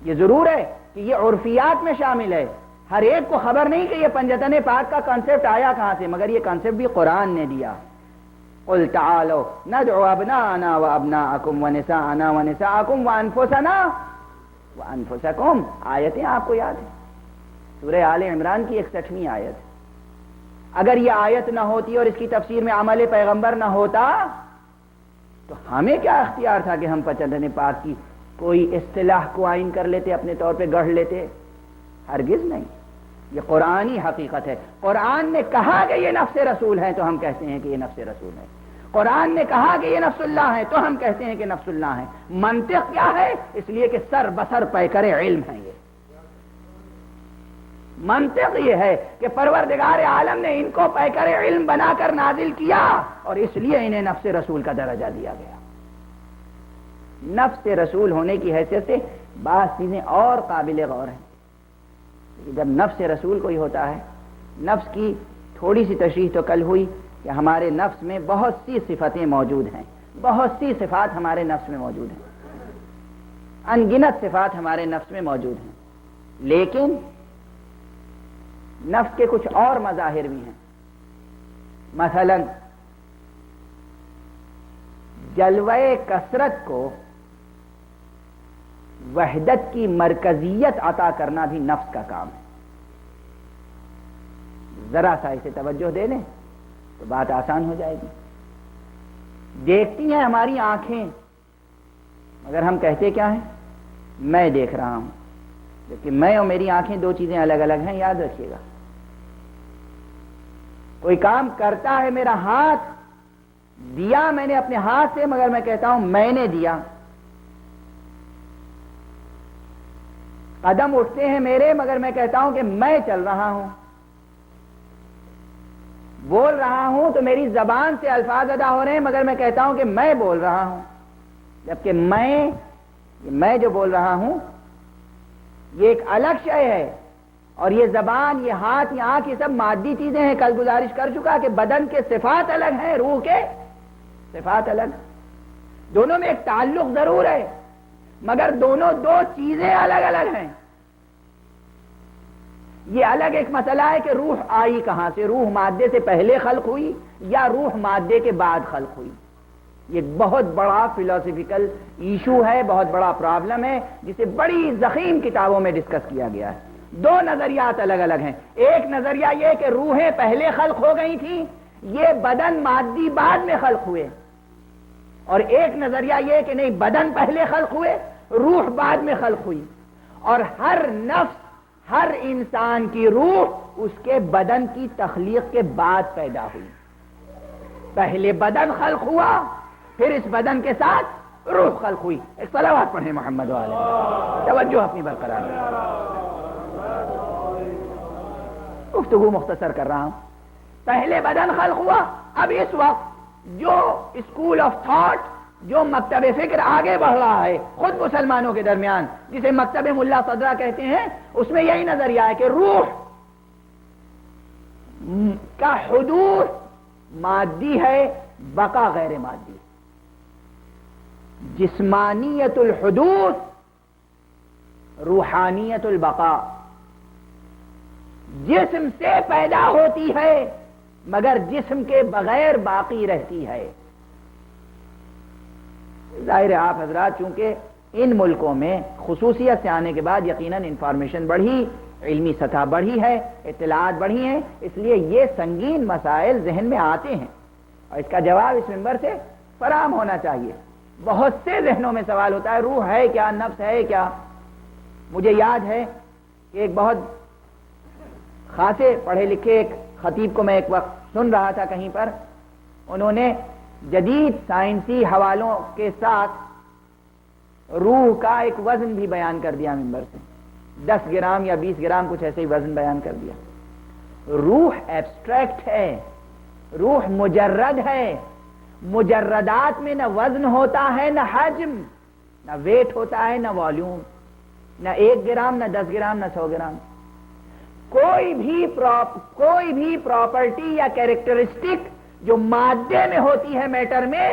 یہ ضرور ہے کہ یہ عرفیات میں شامل ہے. ہر ایک کو خبر نہیں کہ یہ پنجتن پاک کا کانسیپٹ آیا کہاں سے، مگر یہ کانسیپٹ بھی قرآن نے دیا. قل تعالوا ندعو ابناءنا وابناءکم ونساءنا ونساءکم وانفسنا وانفسکم. آیتیں آپ کو یاد ہیں، سورہ آل عمران کی 61ویں آیت. اگر یہ آیت نہ ہوتی اور اس کی تفسیر میں عمل پیغمبر نہ ہوتا تو ہمیں کیا اختیار تھا کہ ہم پنجتن پاک کی کوئی اصطلاح کو آئین کر لیتے، اپنے طور پہ گڑھ لیتے؟ ہرگز نہیں. یہ قرآنی حقیقت ہے. قرآن نے کہا کہ یہ نفس رسول ہے تو ہم کہتے ہیں کہ یہ نفس رسول ہے. قرآن نے کہا کہ یہ نفس اللہ ہے تو ہم کہتے ہیں کہ نفس اللہ ہے. منطق کیا ہے؟ اس لیے کہ سر بسر پیکر علم ہے. یہ منطق یہ ہے کہ پروردگار عالم نے ان کو پیکر علم بنا کر نازل کیا اور اس لیے انہیں نفس رسول کا درجہ دیا گیا. نفس رسول ہونے کی حیثیت سے بعض چیزیں اور قابل غور ہیں. جب نفس رسول کوئی ہوتا ہے، نفس کی تھوڑی سی تشریح تو کل ہوئی کہ ہمارے نفس میں بہت سی صفتیں موجود ہیں، بہت سی صفات ہمارے نفس میں موجود ہیں، انگنت صفات ہمارے نفس میں موجود ہیں. لیکن نفس کے کچھ اور مظاہر بھی ہیں. مثلا جلوہ کثرت کو وحدت کی مرکزیت عطا کرنا بھی نفس کا کام ہے. ذرا سا اسے توجہ دے لیں تو بات آسان ہو جائے گی. دیکھتی ہیں ہماری آنکھیں مگر ہم کہتے کیا ہیں؟ میں دیکھ رہا ہوں. لیکن میں اور میری آنکھیں دو چیزیں الگ الگ ہیں، یاد رکھیے گا. کوئی کام کرتا ہے، میرا ہاتھ دیا میں نے اپنے ہاتھ سے، مگر میں کہتا ہوں میں نے دیا. قدم اٹھتے ہیں میرے مگر میں کہتا ہوں کہ میں چل رہا ہوں. بول رہا ہوں تو میری زبان سے الفاظ ادا ہو رہے ہیں مگر میں کہتا ہوں کہ میں بول رہا ہوں. جبکہ میں جو بول رہا ہوں یہ ایک الگ شے ہے، اور یہ زبان، یہ ہاتھ، یہ آنکھ، یہ سب مادی چیزیں ہیں. کل گزارش کر چکا کہ بدن کے صفات الگ ہیں، روح کے صفات الگ. دونوں میں ایک تعلق ضرور ہے مگر دونوں دو چیزیں الگ الگ ہیں. یہ الگ ایک مسئلہ ہے کہ روح آئی کہاں سے، روح مادے سے پہلے خلق ہوئی یا روح مادے کے بعد خلق ہوئی. یہ بہت بڑا فلسفیکل ایشو ہے، بہت بڑا پرابلم ہے جسے بڑی ضخیم کتابوں میں ڈسکس کیا گیا ہے. دو نظریات الگ الگ ہیں. ایک نظریہ یہ کہ روحیں پہلے خلق ہو گئی تھیں، یہ بدن مادی بعد میں خلق ہوئے. اور ایک نظریہ یہ کہ نہیں بدن پہلے خلق ہوئے روح بعد میں خلق ہوئی، اور ہر نفس ہر انسان کی روح اس کے بدن کی تخلیق کے بعد پیدا ہوئی۔ پہلے بدن خلق ہوا، پھر اس بدن کے ساتھ روح خلق ہوئی۔ ایک صلوات پڑھیں محمد والے، توجہ اپنی برقرار رکھیں۔ گفتگو مختصر کر رہا ہوں۔ پہلے بدن خلق ہوا، اب اس وقت جو اسکول آف تھاٹ، جو مکتب فکر آگے بڑھ رہا ہے خود مسلمانوں کے درمیان، جسے مکتب ملا صدرہ کہتے ہیں، اس میں یہی نظریہ ہے کہ روح کا حدوث مادی ہے، بقا غیر مادی۔ جسمانیت الحدوث، روحانیت البقاء۔ جسم سے پیدا ہوتی ہے مگر جسم کے بغیر باقی رہتی ہے۔ ظاہر ہے آپ حضرات چونکہ ان ملکوں میں خصوصیت سے آنے کے بعد یقیناً انفارمیشن بڑھی، علمی سطح بڑھی ہے، اطلاعات بڑھی ہیں، اس لیے یہ سنگین مسائل ذہن میں آتے ہیں اور اس کا جواب اس منبر سے فراہم ہونا چاہیے۔ بہت سے ذہنوں میں سوال ہوتا ہے روح ہے کیا، نفس ہے کیا؟ مجھے یاد ہے کہ ایک بہت خاصے پڑھے لکھے ایک خطیب کو میں ایک وقت سن رہا تھا کہیں پر، انہوں نے جدید سائنسی حوالوں کے ساتھ روح کا ایک وزن بھی بیان کر دیا منبر سے، 10 گرام یا 20 گرام کچھ ایسے ہی وزن بیان کر دیا۔ روح ایبسٹریکٹ ہے، روح مجرد ہے، مجردات میں نہ وزن ہوتا ہے، نہ حجم، نہ ویٹ ہوتا ہے، نہ والیوم، نہ 1 گرام، نہ 10 گرام، نہ 100 گرام۔ کوئی بھی پراپرٹی یا کیریکٹرسٹک جو مادے میں ہوتی ہے، میٹر میں،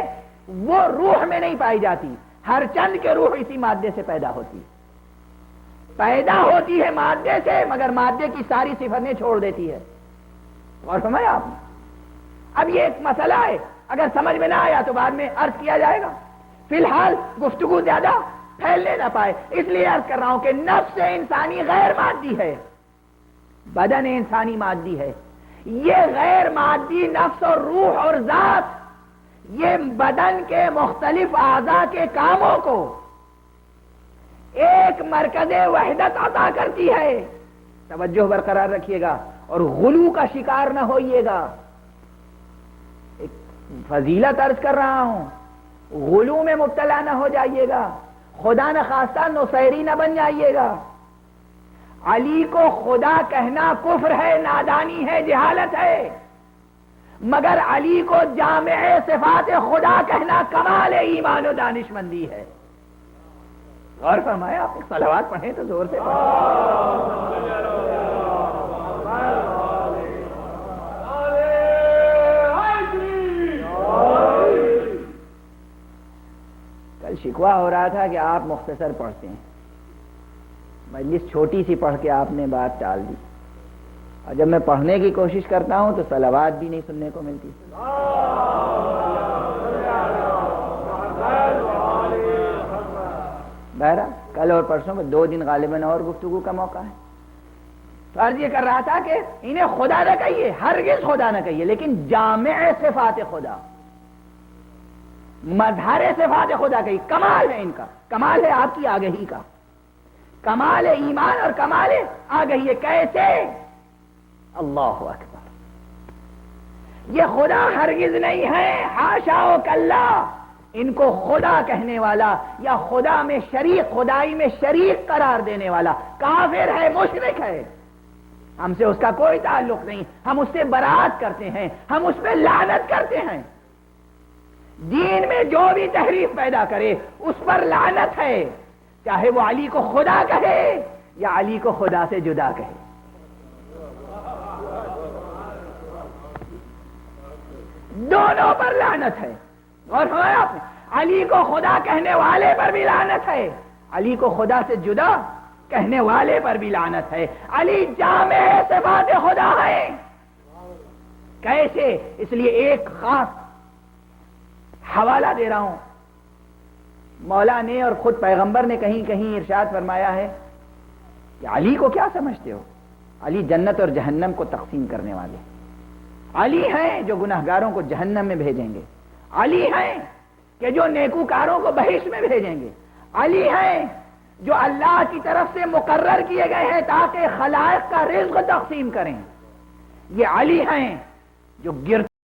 وہ روح میں نہیں پائی جاتی۔ ہر چند کے روح اسی مادے سے پیدا ہوتی ہے مادے سے، مگر مادے کی ساری صفتیں چھوڑ دیتی ہے۔ اور سمجھا آپ نے؟ اب یہ ایک مسئلہ ہے، اگر سمجھ میں نہ آیا تو بعد میں عرض کیا جائے گا، فی الحال گفتگو زیادہ پھیلنے نہ پائے، اس لیے عرض کر رہا ہوں کہ نفس انسانی غیر مادی ہے، بدن انسانی مادی ہے۔ یہ غیر مادی نفس اور روح اور ذات یہ بدن کے مختلف اعضاء کے کاموں کو ایک مرکز وحدت عطا کرتی ہے۔ توجہ برقرار رکھیے گا اور غلو کا شکار نہ ہوئیے گا۔ ایک فضیلت عرض کر رہا ہوں، غلو میں مبتلا نہ ہو جائیے گا، خدا نہ خواستہ نصیری نہ بن جائیے گا۔ علی کو خدا کہنا کفر ہے، نادانی ہے، جہالت ہے، مگر علی کو جامع صفات خدا کہنا کمال ایمان و دانش مندی ہے۔ غور فرمائے، آپ صلوات پڑھیں تو زور سے پڑھیں۔ کل شکوہ ہو رہا تھا کہ آپ مختصر پڑھتے ہیں، مجلس چھوٹی سی پڑھ کے آپ نے بات ٹال دی، اور جب میں پڑھنے کی کوشش کرتا ہوں تو صلوات بھی نہیں سننے کو ملتی۔ بہرحال کل اور پرسوں میں 2 دن غالباً اور گفتگو کا موقع ہے۔ تو عرض یہ کر رہا تھا کہ انہیں خدا نہ کہیے، ہرگز خدا نہ کہیے، لیکن جامع صفات خدا، مظہر صفات خدا کہیے۔ کمال ہے ان کا، کمال ہے آپ کی آگہی کا، کمال ایمان اور کمال آگہی ہے۔ کیسے؟ اللہ اکبر، یہ خدا ہرگز نہیں ہے، حاشا و کلا۔ ان کو خدا کہنے والا یا خدا میں شریک، خدائی میں شریک قرار دینے والا کافر ہے، مشرک ہے۔ ہم سے اس کا کوئی تعلق نہیں، ہم اس سے برات کرتے ہیں، ہم اس پہ لعنت کرتے ہیں۔ دین میں جو بھی تحریف پیدا کرے اس پر لعنت ہے، چاہے وہ علی کو خدا کہے یا علی کو خدا سے جدا کہے۔ دونوں پر لعنت ہے۔ اور آپ نے علی کو خدا کہنے والے پر بھی لعنت ہے، علی کو خدا سے جدا کہنے والے پر بھی لعنت ہے۔ علی جامع صفات خدا ہے۔ کیسے؟ اس لیے ایک خاص حوالہ دے رہا ہوں۔ مولا نے اور خود پیغمبر نے کہیں کہیں ارشاد فرمایا ہے کہ علی کو کیا سمجھتے ہو؟ علی جنت اور جہنم کو تقسیم کرنے والے، علی ہیں جو گناہگاروں کو جہنم میں بھیجیں گے، علی ہیں کہ جو نیکوکاروں کو بہشت میں بھیجیں گے، علی ہیں جو اللہ کی طرف سے مقرر کیے گئے ہیں تاکہ خلائق کا رزق تقسیم کریں، یہ علی ہیں جو گرتے